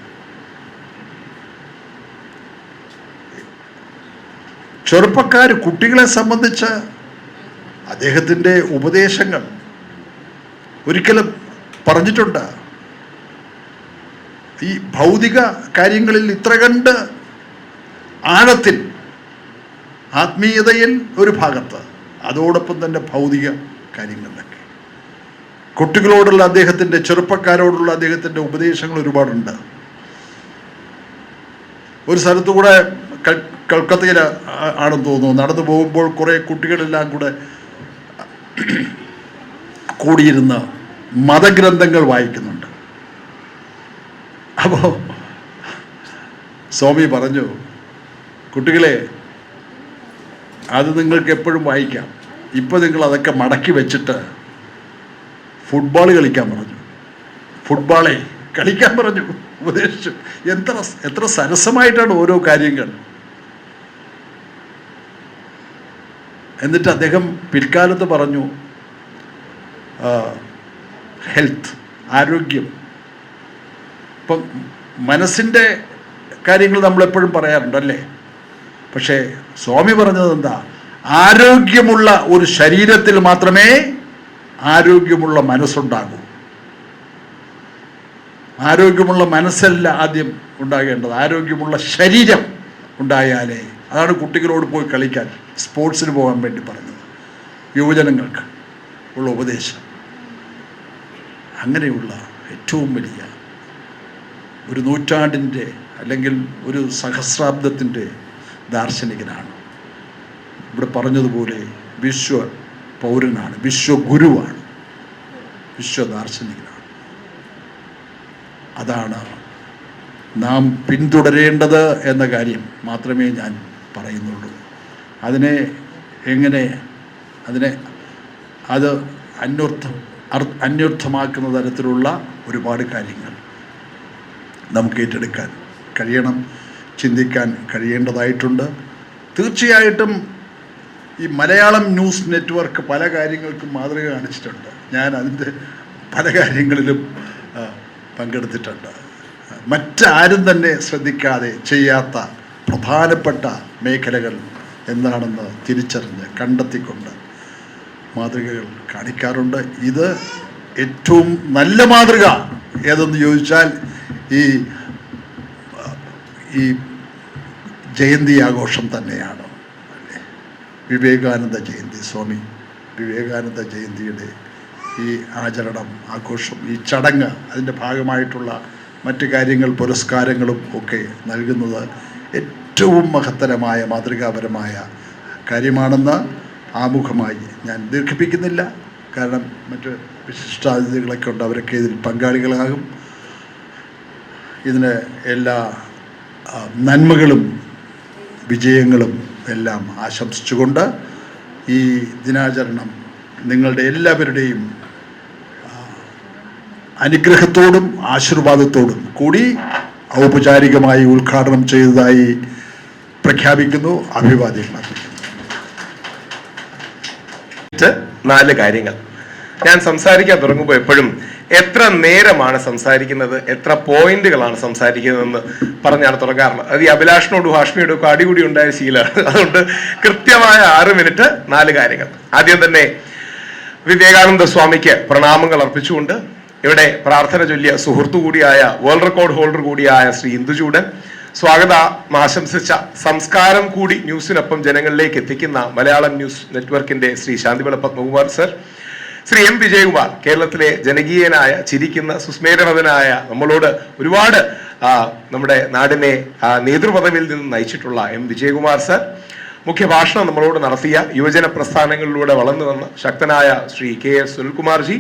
ചെറുപ്പക്കാർ, കുട്ടികളെ സംബന്ധിച്ച് അദ്ദേഹത്തിൻ്റെ ഉപദേശങ്ങൾ ഒരിക്കലും പറഞ്ഞിട്ടുണ്ട്. ഈ ഭൗതിക കാര്യങ്ങളിൽ ഇത്ര കണ്ട് ആഴത്തിൽ, ആത്മീയതയിൽ ഒരു ഭാഗത്ത്, അതോടൊപ്പം തന്നെ ഭൗതിക കാര്യങ്ങളിലൊക്കെ കുട്ടികളോടുള്ള അദ്ദേഹത്തിൻ്റെ, ചെറുപ്പക്കാരോടുള്ള അദ്ദേഹത്തിൻ്റെ ഉപദേശങ്ങൾ ഒരുപാടുണ്ട്. ഒരു സ്ഥലത്തു കൂടെ കൽക്കത്തയിൽ ആണെന്ന് തോന്നുന്നു, നടന്നു പോകുമ്പോൾ കുറേ കുട്ടികളെല്ലാം കൂടെ കൂടിയിരുന്ന് മതഗ്രന്ഥങ്ങൾ വായിക്കുന്നുണ്ട്. അപ്പോൾ സ്വാമി പറഞ്ഞു, കുട്ടികളെ, അത് നിങ്ങൾക്ക് എപ്പോഴും വായിക്കാം, ഇപ്പോൾ നിങ്ങൾ അതൊക്കെ മടക്കി വെച്ചിട്ട് ഫുട്ബോൾ കളിക്കാൻ പറഞ്ഞു. ഫുട്ബോളെ കളിക്കാൻ പറഞ്ഞു, ഉപദേശിച്ചു. എത്ര സരസമായിട്ടാണ് ഓരോ കാര്യങ്ങൾ. എന്നിട്ട് അദ്ദേഹം പിൽക്കാലത്ത് പറഞ്ഞു, ഹെൽത്ത്, ആരോഗ്യം. ഇപ്പം മനസ്സിൻ്റെ കാര്യങ്ങൾ നമ്മളെപ്പോഴും പറയാറുണ്ടല്ലേ, പക്ഷേ സ്വാമി പറഞ്ഞത് എന്താ? ആരോഗ്യമുള്ള ഒരു ശരീരത്തിൽ മാത്രമേ ആരോഗ്യമുള്ള മനസ്സുണ്ടാകൂ. ആരോഗ്യമുള്ള മനസ്സല്ല ആദ്യം ഉണ്ടാകേണ്ടത്, ആരോഗ്യമുള്ള ശരീരം ഉണ്ടായാലേ. അതാണ് കുട്ടികളോട് പോയി കളിക്കാൻ, സ്പോർട്സിന് പോകാൻ വേണ്ടി പറഞ്ഞത്, യുവജനങ്ങൾക്ക് ഉള്ള ഉപദേശം. അങ്ങനെയുള്ള ഏറ്റവും വലിയ ഒരു നൂറ്റാണ്ടിൻ്റെ അല്ലെങ്കിൽ ഒരു സഹസ്രാബ്ദത്തിൻ്റെ ദാർശനികനാണ്. ഇവിടെ പറഞ്ഞതുപോലെ വിശ്വ പൗരനാണ്, വിശ്വഗുരുവാണ്, വിശ്വദാർശനികനാണ്. അതാണ് നാം പിന്തുടരേണ്ടത് എന്ന കാര്യം മാത്രമേ ഞാൻ പറയുന്നുള്ളൂ. അത് അന്വർത്ഥമാക്കുന്ന തരത്തിലുള്ള ഒരുപാട് കാര്യങ്ങൾ നമുക്ക് ഏറ്റെടുക്കാൻ കഴിയണം, ചിന്തിക്കാൻ കഴിയേണ്ടതായിട്ടുണ്ട്. തീർച്ചയായിട്ടും ഈ മലയാളം ന്യൂസ് നെറ്റ്വർക്ക് പല കാര്യങ്ങൾക്കും മാതൃക കാണിച്ചിട്ടുണ്ട്. ഞാൻ അതിൻ്റെ പല കാര്യങ്ങളിലും പങ്കെടുത്തിട്ടുണ്ട്. മറ്റാരും തന്നെ ശ്രദ്ധിക്കാതെ ചെയ്യാത്ത പ്രധാനപ്പെട്ട മേഖലകൾ എന്താണെന്ന് തിരിച്ചറിഞ്ഞ് കണ്ടെത്തിക്കൊണ്ട് മാതൃകകൾ കാണിക്കാറുണ്ട്. ഇത് ഏറ്റവും നല്ല മാതൃക ഏതെന്ന് ചോദിച്ചാൽ ഈ ജയന്തി ആഘോഷം തന്നെയാണ്. വിവേകാനന്ദ ജയന്തി, സ്വാമി വിവേകാനന്ദ ജയന്തിയുടെ ഈ ആചരണം, ആഘോഷം, ഈ ചടങ്ങ്, അതിൻ്റെ ഭാഗമായിട്ടുള്ള മറ്റ് കാര്യങ്ങൾ, പുരസ്കാരങ്ങളും ഒക്കെ നൽകുന്നത് ഏറ്റവും മഹത്തരമായ, മാതൃകാപരമായ കാര്യമാണെന്ന് ആമുഖമായി ഞാൻ ദീർഘിപ്പിക്കുന്നില്ല. കാരണം മറ്റ് വിശിഷ്ടാതിഥികളൊക്കെ ഉണ്ട്, അവരൊക്കെ ഇതിൽ പങ്കാളികളാകും. ഇതിന് എല്ലാ നന്മകളും വിജയങ്ങളും എല്ലാം ആശംസിച്ചുകൊണ്ട് ഈ ദിനാചരണം നിങ്ങളുടെ എല്ലാവരുടെയും അനുഗ്രഹത്തോടും ആശീർവാദത്തോടും കൂടി ഔപചാരികമായി ഉദ്ഘാടനം ചെയ്തതായി പ്രഖ്യാപിക്കുന്നു. അഭിവാദ്യങ്ങൾ അർപ്പിക്കുന്നു. 4 കാര്യങ്ങൾ ഞാൻ സംസാരിക്കാൻ തുടങ്ങുമ്പോൾ എപ്പോഴും എത്ര നേരമാണ് സംസാരിക്കുന്നത്, എത്ര പോയിന്റുകളാണ് സംസാരിക്കുന്നതെന്ന് പറഞ്ഞാണ് തുടങ്ങാറുള്ളത്. അത് ഈ അഭിലാഷിനോടും ഹാഷ്മിയോടും ഒക്കെ അടികൂടി ഉണ്ടായ ശീലമാണ്. അതുകൊണ്ട് കൃത്യമായ 6 മിനിറ്റ് 4 കാര്യങ്ങൾ. ആദ്യം തന്നെ വിവേകാനന്ദ സ്വാമിക്ക് പ്രണാമങ്ങൾ അർപ്പിച്ചുകൊണ്ട് ഇവിടെ പ്രാർത്ഥന ചൊല്ലിയ സുഹൃത്തു കൂടിയായ, വേൾഡ് റെക്കോർഡ് ഹോൾഡർ കൂടിയായ ശ്രീ ഇന്ദുചൂടൻ, സ്വാഗതം ആശംസിച്ച സംസ്കാരം കൂടി ന്യൂസിനൊപ്പം ജനങ്ങളിലേക്ക് എത്തിക്കുന്ന മലയാളം ന്യൂസ് നെറ്റ്വർക്കിന്റെ ശ്രീ ശാന്തിവിള പത്മകുമാർ സർ, ശ്രീ എം വിജയകുമാർ, കേരളത്തിലെ ജനകീയനായ, ചിരിക്കുന്ന, സുസ്മേരവതനായ, നമ്മളോട് ഒരുപാട് നമ്മുടെ നാടിനെ നേതൃപദവിയിൽ നിന്ന് നയിച്ചിട്ടുള്ള എം വിജയകുമാർ സർ, മുഖ്യഭാഷണം നമ്മളോട് നടത്തിയ യുവജന പ്രസ്ഥാനങ്ങളിലൂടെ വളർന്നു വന്ന ശക്തനായ ശ്രീ KS സുനിൽകുമാർജി,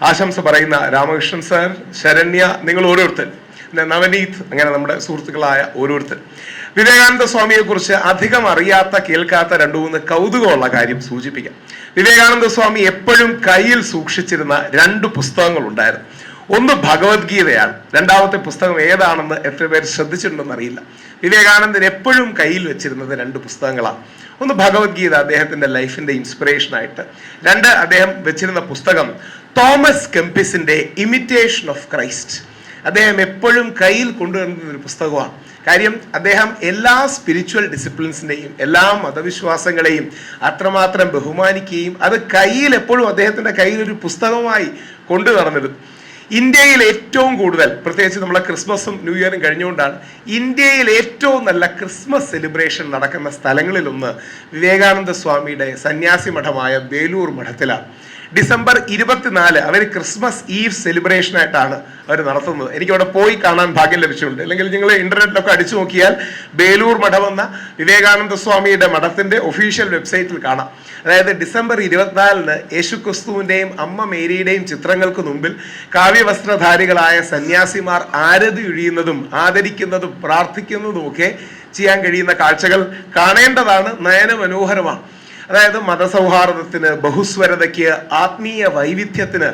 ആശംസ പറയുന്ന രാമകൃഷ്ണൻ സാർ, ശരണ്യ, നിങ്ങൾ ഓരോരുത്തർ പിന്നെ നവനീത്, അങ്ങനെ നമ്മുടെ സുഹൃത്തുക്കളായ ഓരോരുത്തർ. വിവേകാനന്ദ സ്വാമിയെ കുറിച്ച് അധികം അറിയാത്ത കേൾക്കാത്ത 2-3 കൗതുകമുള്ള കാര്യം സൂചിപ്പിക്കാം. വിവേകാനന്ദ സ്വാമി എപ്പോഴും കയ്യിൽ സൂക്ഷിച്ചിരുന്ന 2 പുസ്തകങ്ങൾ ഉണ്ടായിരുന്നു. ഒന്ന് ഭഗവത്ഗീതയാണ്. രണ്ടാമത്തെ പുസ്തകം ഏതാണെന്ന് എത്ര പേര് ശ്രദ്ധിച്ചിട്ടുണ്ടെന്ന് അറിയില്ല. വിവേകാനന്ദൻ എപ്പോഴും കയ്യിൽ വെച്ചിരുന്നത് 2 പുസ്തകങ്ങളാണ്. ഒന്ന് ഭഗവത്ഗീത, അദ്ദേഹത്തിന്റെ ലൈഫിന്റെ ഇൻസ്പിറേഷൻ ആയിട്ട്. 2, അദ്ദേഹം വെച്ചിരുന്ന പുസ്തകം തോമസ് കെംപിസിന്റെ ഇമിറ്റേഷൻ ഓഫ് ക്രൈസ്റ്റ്. അദ്ദേഹം എപ്പോഴും കയ്യിൽ കൊണ്ടുവരുന്ന ഒരു പുസ്തകമാണ്. കാര്യം അദ്ദേഹം എല്ലാ സ്പിരിച്വൽ ഡിസിപ്ലിൻസിനെയും എല്ലാ മതവിശ്വാസങ്ങളെയും അത്രമാത്രം ബഹുമാനിക്കുകയും അത് കയ്യിൽ എപ്പോഴും അദ്ദേഹത്തിന്റെ കയ്യിൽ ഒരു പുസ്തകമായി കൊണ്ടു നടന്നിരുന്നു. ഇന്ത്യയിൽ ഏറ്റവും കൂടുതൽ, പ്രത്യേകിച്ച് നമ്മളെ ക്രിസ്മസും ന്യൂ ഇയറും കഴിഞ്ഞുകൊണ്ടാണ്, ഇന്ത്യയിൽ ഏറ്റവും നല്ല ക്രിസ്മസ് സെലിബ്രേഷൻ നടക്കുന്ന സ്ഥലങ്ങളിലൊന്ന് വിവേകാനന്ദ സ്വാമിയുടെ സന്യാസി മഠമായ ബേലൂർ മഠത്തിലാണ്. ഡിസംബർ 24 അവർ ക്രിസ്മസ് ഈവ് സെലിബ്രേഷൻ ആയിട്ടാണ് അവർ നടത്തുന്നത്. എനിക്ക് അവിടെ പോയി കാണാൻ ഭാഗ്യം ലഭിച്ചിട്ടുണ്ട്. അല്ലെങ്കിൽ നിങ്ങൾ ഇന്റർനെറ്റിലൊക്കെ അടിച്ചു നോക്കിയാൽ ബേലൂർ മഠം എന്ന വിവേകാനന്ദ സ്വാമിയുടെ മഠത്തിന്റെ ഒഫീഷ്യൽ വെബ്സൈറ്റിൽ കാണാം. അതായത് ഡിസംബർ 24 യേശുക്രിസ്തുവിന്റെയും അമ്മ മേരിയുടെയും ചിത്രങ്ങൾക്ക് മുമ്പിൽ കാവ്യവസ്ത്രധാരികളായ സന്യാസിമാർ ആരതി ഒഴിയുന്നതും ആദരിക്കുന്നതും പ്രാർത്ഥിക്കുന്നതും ഒക്കെ ചെയ്യാൻ കഴിയുന്ന കാഴ്ചകൾ കാണേണ്ടതാണ്. നയന മനോഹരമാണ്. അതായത് മതസൗഹാർദ്ദത്തിന്, ബഹുസ്വരതയ്ക്ക്, ആത്മീയ വൈവിധ്യത്തിന്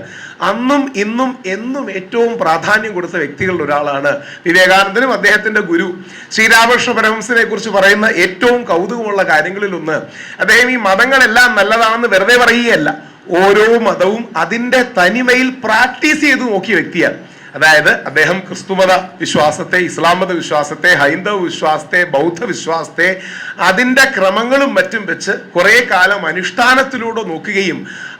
അന്നും ഇന്നും എന്നും ഏറ്റവും പ്രാധാന്യം കൊടുത്ത വ്യക്തികളിൽ ഒരാളാണ് വിവേകാനന്ദനും. അദ്ദേഹത്തിന്റെ ഗുരു ശ്രീരാമകൃഷ്ണ പരമഹംസനെ കുറിച്ച് പറയുന്ന ഏറ്റവും കൗതുകമുള്ള കാര്യങ്ങളിലൊന്ന്, അദ്ദേഹം ഈ മതങ്ങളെല്ലാം നല്ലതാണെന്ന് വെറുതെ പറയുകയല്ല, ഓരോ മതവും അതിൻ്റെ തനിമയിൽ പ്രാക്ടീസ് ചെയ്ത് നോക്കിയ വ്യക്തിയാണ്. അതായത് അദ്ദേഹം ക്രിസ്തുമത വിശ്വാസത്തെ, ഇസ്ലാം മത വിശ്വാസത്തെ, ഹൈന്ദവ വിശ്വാസത്തെ, ബൗദ്ധ വിശ്വാസത്തെ അതിൻ്റെ ക്രമങ്ങളും മറ്റും വെച്ച് കുറെ കാലം അനുഷ്ഠാനത്തിലൂടെ നോക്കുകയും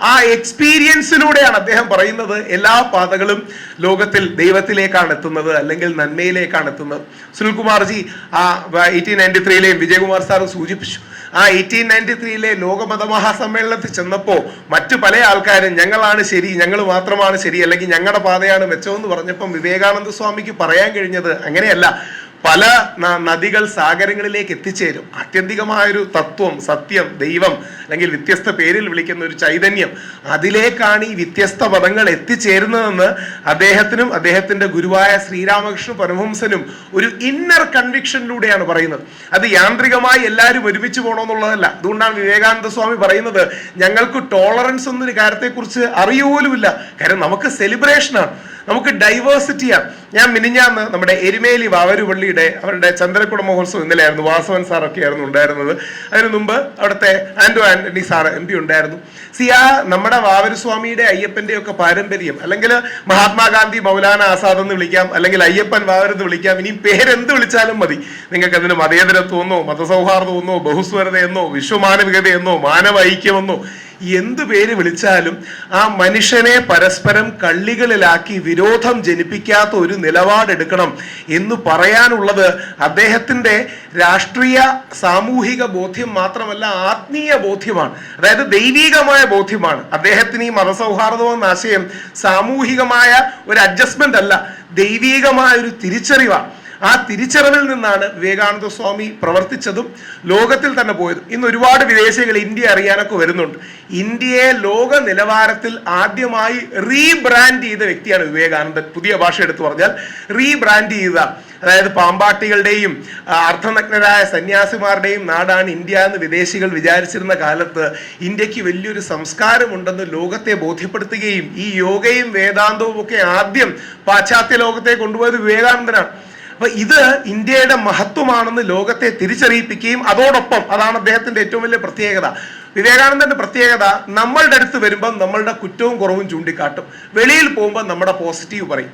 ആ എക്സ്പീരിയൻസിലൂടെയാണ് അദ്ദേഹം പറയുന്നത് എല്ലാ പാതകളും ലോകത്തിൽ ദൈവത്തിലേക്കാണ് എത്തുന്നത്, അല്ലെങ്കിൽ നന്മയിലേക്കാണ് എത്തുന്നത്. സുനിൽകുമാർജി ആ 1893 വിജയകുമാർ സാർ സൂചിപ്പിച്ചു. ആ 1893 ലോകമത മഹാസമ്മേളനത്തിൽ ചെന്നപ്പോൾ മറ്റു പല ആൾക്കാരും ഞങ്ങളാണ് ശരി, ഞങ്ങൾ മാത്രമാണ് ശരി, അല്ലെങ്കിൽ ഞങ്ങളുടെ പാതയാണ് മെച്ചമെന്ന് പറഞ്ഞപ്പം വിവേകാനന്ദ സ്വാമിക്ക് പറയാൻ കഴിഞ്ഞത് അങ്ങനെയല്ല, പല നദികൾ സാഗരങ്ങളിലേക്ക് എത്തിച്ചേരും. ആത്യന്തികമായൊരു തത്വം, സത്യം, ദൈവം, അല്ലെങ്കിൽ വ്യത്യസ്ത പേരിൽ വിളിക്കുന്ന ഒരു ചൈതന്യം, അതിലേക്കാണ് ഈ വ്യത്യസ്ത മതങ്ങൾ എത്തിച്ചേരുന്നതെന്ന് അദ്ദേഹത്തിനും അദ്ദേഹത്തിന്റെ ഗുരുവായ ശ്രീരാമകൃഷ്ണ പരമഹംസനും ഒരു ഇന്നർ കൺവിക്ഷനിലൂടെയാണ് പറയുന്നത്. അത് യാന്ത്രികമായി എല്ലാവരും ഒരുമിച്ച് പോകണമെന്നുള്ളതല്ല. അതുകൊണ്ടാണ് വിവേകാനന്ദ സ്വാമി പറയുന്നത് ഞങ്ങൾക്ക് ടോളറൻസ് എന്നൊരു കാര്യത്തെക്കുറിച്ച് അറിയുപോലുമില്ല. കാരണം നമുക്ക് സെലിബ്രേഷനാണ്, നമുക്ക് ഡൈവേഴ്സിറ്റിയാണ്. ഞാൻ മിനിഞ്ഞാന്ന് നമ്മുടെ എരുമേലി വാവരുപള്ളിയുടെ അവരുടെ ചന്ദ്രക്കുട മഹോത്സവം ഇന്നലെയായിരുന്നു. വാസവൻ സാറൊക്കെ ആയിരുന്നു ഉണ്ടായിരുന്നത്. അതിനു മുമ്പ് അവിടുത്തെ ആന്റണി സാർ MP ഉണ്ടായിരുന്നു. നമ്മുടെ വാവരുസ്വാമിയുടെ അയ്യപ്പന്റെ ഒക്കെ പാരമ്പര്യം, അല്ലെങ്കിൽ മഹാത്മാഗാന്ധി മൗലാന ആസാദ് എന്ന് വിളിക്കാം, അല്ലെങ്കിൽ അയ്യപ്പൻ വാവരെന്ന് വിളിക്കാം, ഇനി പേരെന്ത് വിളിച്ചാലും മതി. നിങ്ങൾക്ക് അതിന് മതേതരത്വമെന്നോ മതസൗഹാർദ്ദമെന്നോ ബഹുസ്വരതയെന്നോ വിശ്വമാനവികതയെന്നോ മാനവ ഐക്യമെന്നോ എന്ത് പേര് വിളിച്ചാലും ആ മനുഷ്യനെ പരസ്പരം കള്ളികളിലാക്കി വിരോധം ജനിപ്പിക്കാത്ത ഒരു നിലപാടെടുക്കണം എന്ന് പറയാനുള്ളത് അദ്ദേഹത്തിന്റെ രാഷ്ട്രീയ സാമൂഹിക ബോധ്യം മാത്രമല്ല, ആത്മീയ ബോധ്യമാണ്. അതായത് ദൈവികമായ ബോധ്യമാണ്. അദ്ദേഹത്തിന് ഈ മതസൗഹാർദ്ദം എന്ന ആശയം സാമൂഹികമായ ഒരു അഡ്ജസ്റ്റ്മെന്റ് അല്ല, ദൈവികമായ ഒരു തിരിച്ചറിവാണ്. ആ തിരിച്ചറിവിൽ നിന്നാണ് വിവേകാനന്ദ സ്വാമി പ്രവർത്തിച്ചതും ലോകത്തിൽ തന്നെ പോയതും. ഇന്ന് ഒരുപാട് വിദേശികൾ ഇന്ത്യ അറിയാനൊക്കെ വരുന്നുണ്ട്. ഇന്ത്യയെ ലോക നിലവാരത്തിൽ ആദ്യമായി റീബ്രാൻഡ് ചെയ്ത വ്യക്തിയാണ് വിവേകാനന്ദൻ. പുതിയ ഭാഷ എടുത്തു പറഞ്ഞാൽ റീബ്രാൻഡ് ചെയ്ത, അതായത് പാമ്പാട്ടികളുടെയും അർദ്ധനഗ്നരായ സന്യാസിമാരുടെയും നാടാണ് ഇന്ത്യ എന്ന് വിദേശികൾ വിചാരിച്ചിരുന്ന കാലത്ത് ഇന്ത്യക്ക് വലിയൊരു സംസ്കാരമുണ്ടെന്ന് ലോകത്തെ ബോധ്യപ്പെടുത്തുകയും ഈ യോഗയും വേദാന്തവും ഒക്കെ ആദ്യം പാശ്ചാത്യ ലോകത്തെ കൊണ്ടുപോയത് വിവേകാനന്ദനാണ്. അപ്പൊ ഇത് ഇന്ത്യയുടെ മഹത്വമാണെന്ന് ലോകത്തെ തിരിച്ചറിയിപ്പിക്കുകയും അതോടൊപ്പം, അതാണ് അദ്ദേഹത്തിന്റെ ഏറ്റവും വലിയ പ്രത്യേകത, വിവേകാനന്ദന്റെ പ്രത്യേകത, നമ്മളുടെ അടുത്ത് വരുമ്പം നമ്മളുടെ കുറ്റവും കുറവും ചൂണ്ടിക്കാട്ടും, വെളിയിൽ പോകുമ്പോൾ നമ്മുടെ പോസിറ്റീവ് പറയും.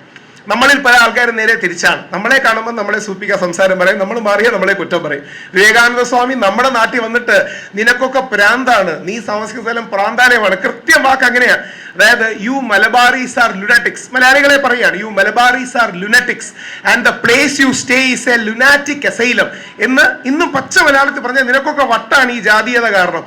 നമ്മളിൽ പല ആൾക്കാരും നേരെ തിരിച്ചാണ്. നമ്മളെ കാണുമ്പോൾ നമ്മളെ സൂപ്പിക്കാൻ സംസാരം പറയും, നമ്മൾ മാറിയാൽ നമ്മളെ കുറ്റം പറയും. വിവേകാനന്ദ സ്വാമി നമ്മുടെ നാട്ടിൽ വന്നിട്ട് നിനക്കൊക്കെ പ്രാന്താണ്, നീ താമസിക്കുന്ന സ്ഥലം പ്രാന്താലയമാണ്, കൃത്യം വാക്ക് അങ്ങനെയാണ്. അതായത് യു മലബാറീസ് ആർ ലുനാറ്റിക്സ്, മലയാളികളെ പറയാണ്, you Malabaris are lunatics and the place you stay is a lunatic asylum എന്ന് ഇന്നും പച്ച മലയാളത്തിൽ പറഞ്ഞാൽ നിനക്കൊക്കെ വട്ടാണ് ഈ ജാതീയത കാരണം,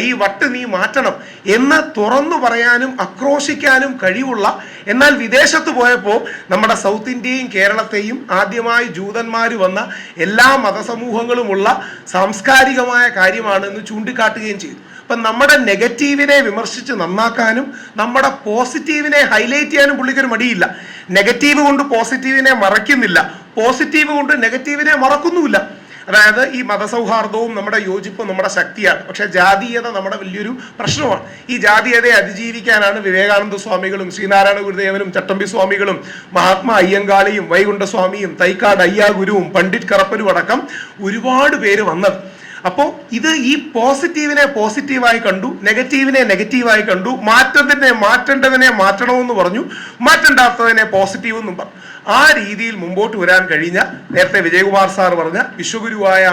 ഈ വട്ട് നീ മാറ്റണം എന്ന് തുറന്നു പറയാനും ആക്രോശിക്കാനും കഴിവുള്ള, എന്നാൽ വിദേശത്ത് പോയപ്പോൾ നമ്മുടെ സൗത്ത് ഇന്ത്യയും കേരളത്തെയും ആദ്യമായി ജൂതന്മാർ വന്ന എല്ലാ മതസമൂഹങ്ങളുമുള്ള സാംസ്കാരികമായ കാര്യമാണ് എന്ന് ചൂണ്ടിക്കാട്ടുകയും ചെയ്തു. അപ്പം നമ്മുടെ നെഗറ്റീവിനെ വിമർശിച്ച് നന്നാക്കാനും നമ്മുടെ പോസിറ്റീവിനെ ഹൈലൈറ്റ് ചെയ്യാനും പുള്ളിക്കൊരു മടിയില്ല. നെഗറ്റീവ് കൊണ്ട് പോസിറ്റീവിനെ മറയ്ക്കുന്നില്ല, പോസിറ്റീവ് കൊണ്ട് നെഗറ്റീവിനെ മറക്കുന്നുമില്ല. അതായത് ഈ മതസൗഹാർദ്ദവും നമ്മുടെ യോജിപ്പും നമ്മുടെ ശക്തിയാണ്. പക്ഷെ ജാതീയത നമ്മുടെ വലിയൊരു പ്രശ്നമാണ്. ഈ ജാതീയതയെ അതിജീവിക്കാനാണ് വിവേകാനന്ദ സ്വാമികളും ശ്രീനാരായണ ഗുരുദേവനും ചട്ടമ്പി സ്വാമികളും മഹാത്മാ അയ്യങ്കാളിയും വൈകുണ്ഠസ്വാമിയും തൈക്കാട് അയ്യാഗുരുവും പണ്ഡിറ്റ് കറപ്പനും അടക്കം ഒരുപാട് പേര് വന്നത്. അപ്പോൾ ഇത് ഈ പോസിറ്റീവിനെ പോസിറ്റീവായി കണ്ടു, നെഗറ്റീവിനെ നെഗറ്റീവായി കണ്ടു, മാറ്റേണ്ടതിനെ മാറ്റണമെന്ന് പറഞ്ഞു, മാറ്റേണ്ടാത്തതിനെ പോസിറ്റീവ് എന്നും പറഞ്ഞു. ആ രീതിയിൽ മുമ്പോട്ട് വരാൻ കഴിഞ്ഞ, നേരത്തെ വിജയകുമാർ സാർ പറഞ്ഞ വിശ്വഗുരുവായ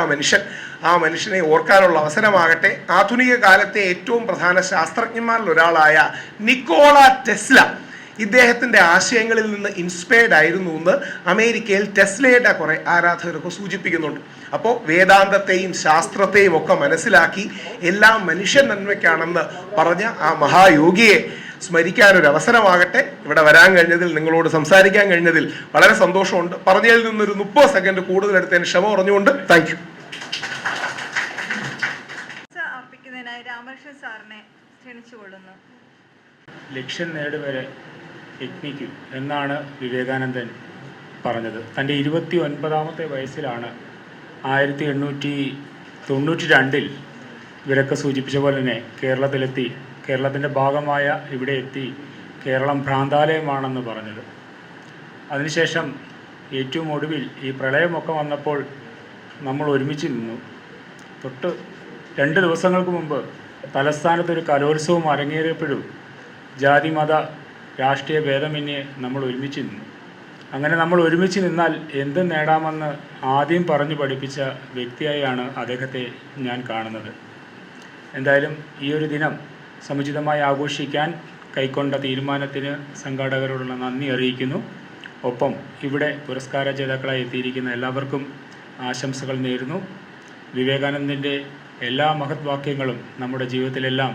ആ മനുഷ്യനെ ഓർക്കാനുള്ള അവസരമാകട്ടെ. ആധുനിക കാലത്തെ ഏറ്റവും പ്രധാന ശാസ്ത്രജ്ഞന്മാരിൽ ഒരാളായ നിക്കോള ടെസ്ല, ഇദ്ദേഹത്തിൻ്റെ ആശയങ്ങളിൽ നിന്ന് ഇൻസ്പയർഡ് ആയിരുന്നു എന്ന് അമേരിക്കയിൽ ടെസ്ലയുടെ കുറെ ആരാധകരൊക്കെ സൂചിപ്പിക്കുന്നുണ്ട്. അപ്പോൾ വേദാന്തത്തെയും ശാസ്ത്രത്തെയും ഒക്കെ മനസ്സിലാക്കി എല്ലാം മനുഷ്യ നന്മയ്ക്കാണെന്ന് പറഞ്ഞ ആ മഹായോഗിയെ സ്മരിക്കാനൊരു അവസരമാകട്ടെ. ഇവിടെ വരാൻ കഴിഞ്ഞതിൽ, നിങ്ങളോട് സംസാരിക്കാൻ കഴിഞ്ഞതിൽ വളരെ സന്തോഷമുണ്ട്. പറഞ്ഞതിൽ നിന്നൊരു 30 സെക്കൻഡ് കൂടുതൽ എടുത്തതിന് ക്ഷമ പറഞ്ഞുകൊണ്ട് താങ്ക് യു. അർപ്പിക്കുന്നതിനായി രാമകൃഷ്ണൻ സാറിനെ ക്ഷണിച്ചുകൊള്ളുന്നു. ലക്ഷ്യം നേടുവരെ യജ്ഞിക്കൂ എന്നാണ് വിവേകാനന്ദൻ പറഞ്ഞത്. തൻ്റെ 29ാമത്തെ വയസ്സിലാണ് 1892 ഇവരൊക്കെ സൂചിപ്പിച്ച പോലെ തന്നെ കേരളത്തിലെത്തി, കേരളത്തിൻ്റെ ഭാഗമായ ഇവിടെ എത്തി കേരളം ഭ്രാന്താലയമാണെന്ന് പറഞ്ഞത്. അതിനുശേഷം ഏറ്റവും ഒടുവിൽ ഈ പ്രളയമൊക്കെ വന്നപ്പോൾ നമ്മൾ ഒരുമിച്ച് നിന്നു. തൊട്ട് 2 ദിവസങ്ങൾക്ക് മുമ്പ് തലസ്ഥാനത്തൊരു കലോത്സവം അരങ്ങേറിയപ്പോഴും ജാതി മത രാഷ്ട്രീയ ഭേദമന്യേ നമ്മൾ ഒരുമിച്ച് നിന്നു. അങ്ങനെ നമ്മൾ ഒരുമിച്ച് നിന്നാൽ എന്ത് നേടാമെന്ന് ആദ്യം പറഞ്ഞു പഠിപ്പിച്ച വ്യക്തിയായാണ് അദ്ദേഹത്തെ ഞാൻ കാണുന്നത്. എന്തായാലും ഈ ഒരു ദിനം സമുചിതമായി ആഘോഷിക്കാൻ കൈക്കൊണ്ട തീരുമാനത്തിന് സംഘാടകരോടുള്ള നന്ദി അറിയിക്കുന്നു. ഒപ്പം ഇവിടെ പുരസ്കാര ജേതാക്കളായി എത്തിയിരിക്കുന്ന എല്ലാവർക്കും ആശംസകൾ നേരുന്നു. വിവേകാനന്ദൻ്റെ എല്ലാ മഹത് വാക്യങ്ങളും നമ്മുടെ ജീവിതത്തിലെല്ലാം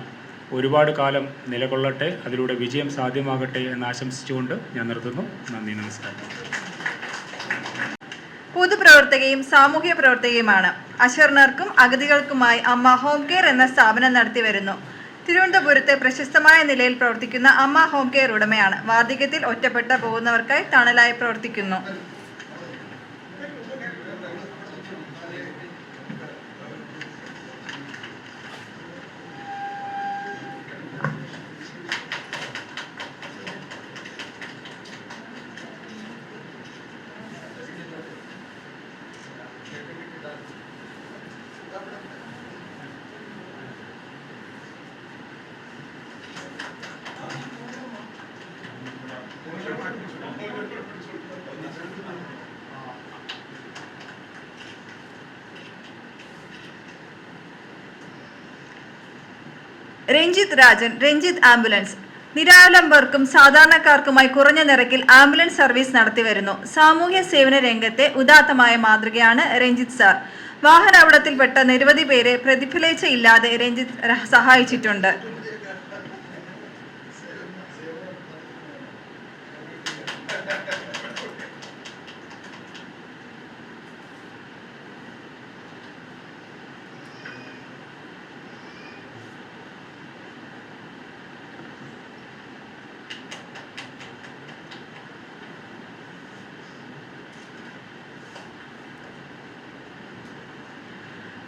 ഒരുപാട് കാലം നിലകൊള്ളട്ടെ, അതിലൂടെ വിജയം സാധ്യമാകട്ടെ എന്ന് ആശംസിച്ചുകൊണ്ട് ഞാൻ നിർത്തുന്നു. നന്ദി, നമസ്കാരം. പൊതുപ്രവർത്തകയും സാമൂഹ്യ പ്രവർത്തകയുമാണ്. അശരണർക്കും അഗതികൾക്കുമായി അമ്മ ഹോം കെയർ എന്ന സ്ഥാപനം നടത്തി വരുന്നു. തിരുവനന്തപുരത്ത് പ്രശസ്തമായ നിലയിൽ പ്രവർത്തിക്കുന്ന അമ്മ ഹോം കെയർ ഉടമയാണ്. വാർദ്ധക്യത്തിൽ ഒറ്റപ്പെട്ട പോകുന്നവർക്കായി തണലായി പ്രവർത്തിക്കുന്നു. രഞ്ജിത്ത് രാജൻ, രഞ്ജിത്ത് ആംബുലൻസ്. നിരാലംബർക്കും സാധാരണക്കാർക്കുമായി കുറഞ്ഞ നിരക്കിൽ ആംബുലൻസ് സർവീസ് നടത്തി വരുന്നു. സാമൂഹ്യ സേവന രംഗത്തെ ഉദാത്തമായ മാതൃകയാണ് രഞ്ജിത്ത് സാർ. വാഹനാപകടത്തിൽപ്പെട്ട നിരവധി പേരെ പ്രതിഫലേച്ഛയില്ലാതെ രഞ്ജിത്ത് സഹായിച്ചിട്ടുണ്ട്.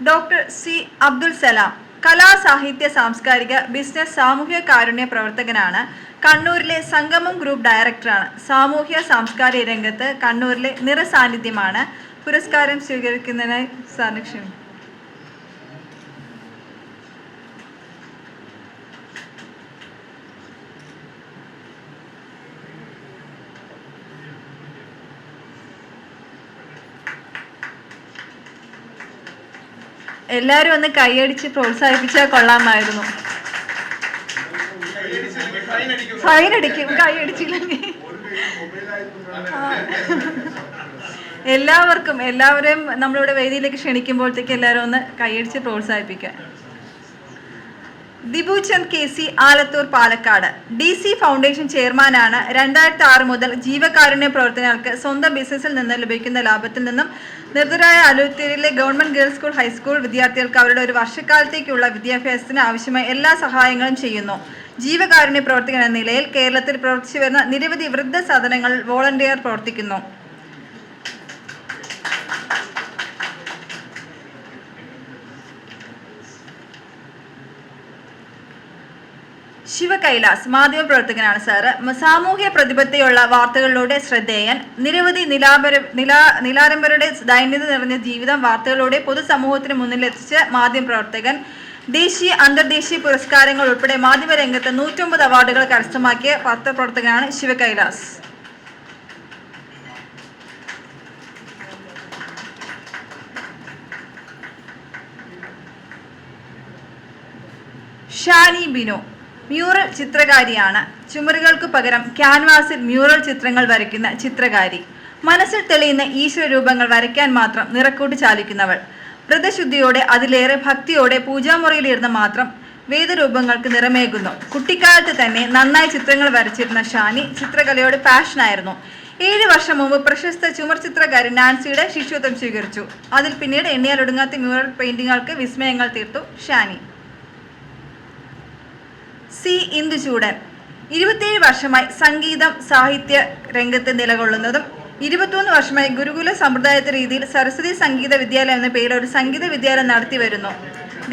ഡോക്ടർ സി അബ്ദുൽ സലാം കലാ സാഹിത്യ സാംസ്കാരിക ബിസിനസ് സാമൂഹ്യ കാരുണ്യ പ്രവർത്തകനാണ്. കണ്ണൂരിലെ സംഗമം ഗ്രൂപ്പ് ഡയറക്ടറാണ്. സാമൂഹ്യ സാംസ്കാരിക രംഗത്ത് കണ്ണൂരിലെ നിറസാന്നിധ്യമാണ്. പുരസ്കാരം സ്വീകരിക്കുന്നതിനായി സാറിന് ക്ഷണിക്കുന്നു. എല്ലാവരും ഒന്ന് കൈയടിച്ച് പ്രോത്സാഹിപ്പിച്ചാൽ കൊള്ളാമായിരുന്നു. ഫൈൻ അടിക്കും കൈയടിച്ചില്ലെങ്കിൽ. എല്ലാവരെയും നമ്മളിവിടെ വേദിയിലേക്ക് ക്ഷണിക്കുമ്പോഴത്തേക്ക് എല്ലാവരും ഒന്ന് കൈയടിച്ച് പ്രോത്സാഹിപ്പിക്കാൻ. ദിബുചന്ദ് KC Alathur Palakkad. DC foundation ചെയർമാനാണ്. 2006 മുതൽ ജീവകാരുണ്യ പ്രവർത്തനങ്ങൾക്ക് സ്വന്തം ബിസിനസ്സിൽ നിന്ന് ലഭിക്കുന്ന ലാഭത്തിൽ നിന്നും നിർദ്ധരായ ആലത്തൂരിലെ ഗവൺമെന്റ് ഗേൾസ് സ്കൂൾ ഹൈസ്കൂൾ വിദ്യാർത്ഥികൾക്ക് അവരുടെ ഒരു വർഷക്കാലത്തേക്കുള്ള വിദ്യാഭ്യാസത്തിന് ആവശ്യമായ എല്ലാ സഹായങ്ങളും ചെയ്യുന്നു. ജീവകാരുണ്യ പ്രവർത്തകൻ എന്ന നിലയിൽ കേരളത്തിൽ പ്രവർത്തിച്ചു വരുന്ന നിരവധി വൃദ്ധസദനങ്ങളിൽ വോളണ്ടിയർ പ്രവർത്തിക്കുന്നു. ശിവകൈലാസ് മാധ്യമപ്രവർത്തകനാണ് സാറ്. സാമൂഹ്യ പ്രതിബദ്ധതയുള്ള വാർത്തകളിലൂടെ ശ്രദ്ധേയൻ. നിരവധി നിലാരംബരുടെ ദൈന്യത നിറഞ്ഞ ജീവിതം വാർത്തകളിലൂടെ പൊതുസമൂഹത്തിന് മുന്നിലെത്തിച്ച് മാധ്യമപ്രവർത്തകൻ. ദേശീയ അന്തർദേശീയ പുരസ്കാരങ്ങൾ ഉൾപ്പെടെ മാധ്യമരംഗത്ത് 109 അവാർഡുകൾ കരസ്ഥമാക്കിയ പത്രപ്രവർത്തകനാണ് ശിവകൈലാസ്. ഷാനി ബിനു മ്യൂറൽ ചിത്രകാരിയാണ്. ചുമരുകൾക്ക് പകരം ക്യാൻവാസിൽ മ്യൂറൽ ചിത്രങ്ങൾ വരയ്ക്കുന്ന ചിത്രകാരി. മനസ്സിൽ തെളിയുന്ന ഈശ്വരരൂപങ്ങൾ വരയ്ക്കാൻ മാത്രം നിറക്കൂട്ട് ചാലിക്കുന്നവൾ. വ്രതശുദ്ധിയോടെ അതിലേറെ ഭക്തിയോടെ പൂജാമുറിയിലിരുന്ന് മാത്രം വേദരൂപങ്ങൾക്ക് നിറമേകുന്നു. കുട്ടിക്കാലത്ത് തന്നെ നന്നായി ചിത്രങ്ങൾ വരച്ചിരുന്ന ഷാനി ചിത്രകലയോട് പാഷനായിരുന്നു. 7 വർഷം മുമ്പ് പ്രശസ്ത ചുമർ ചിത്രകാരി നാൻസിയുടെ ശിഷ്യത്വം സ്വീകരിച്ചു. അതിൽ പിന്നീട് എണ്ണിയാലൊടുങ്ങാത്ത മ്യൂറൽ പെയിന്റിങ്ങുകൾക്ക് വിസ്മയങ്ങൾ തീർത്തു ഷാനി. C. ഇന്ദുചൂടൻ 27 വർഷമായി സംഗീതം സാഹിത്യ രംഗത്ത് നിലകൊള്ളുന്നതും 21 വർഷമായി ഗുരുകുല സമ്പ്രദായത്തെ രീതിയിൽ സരസ്വതി സംഗീത വിദ്യാലയം എന്ന പേരിൽ ഒരു സംഗീത വിദ്യാലയം നടത്തി വരുന്നു.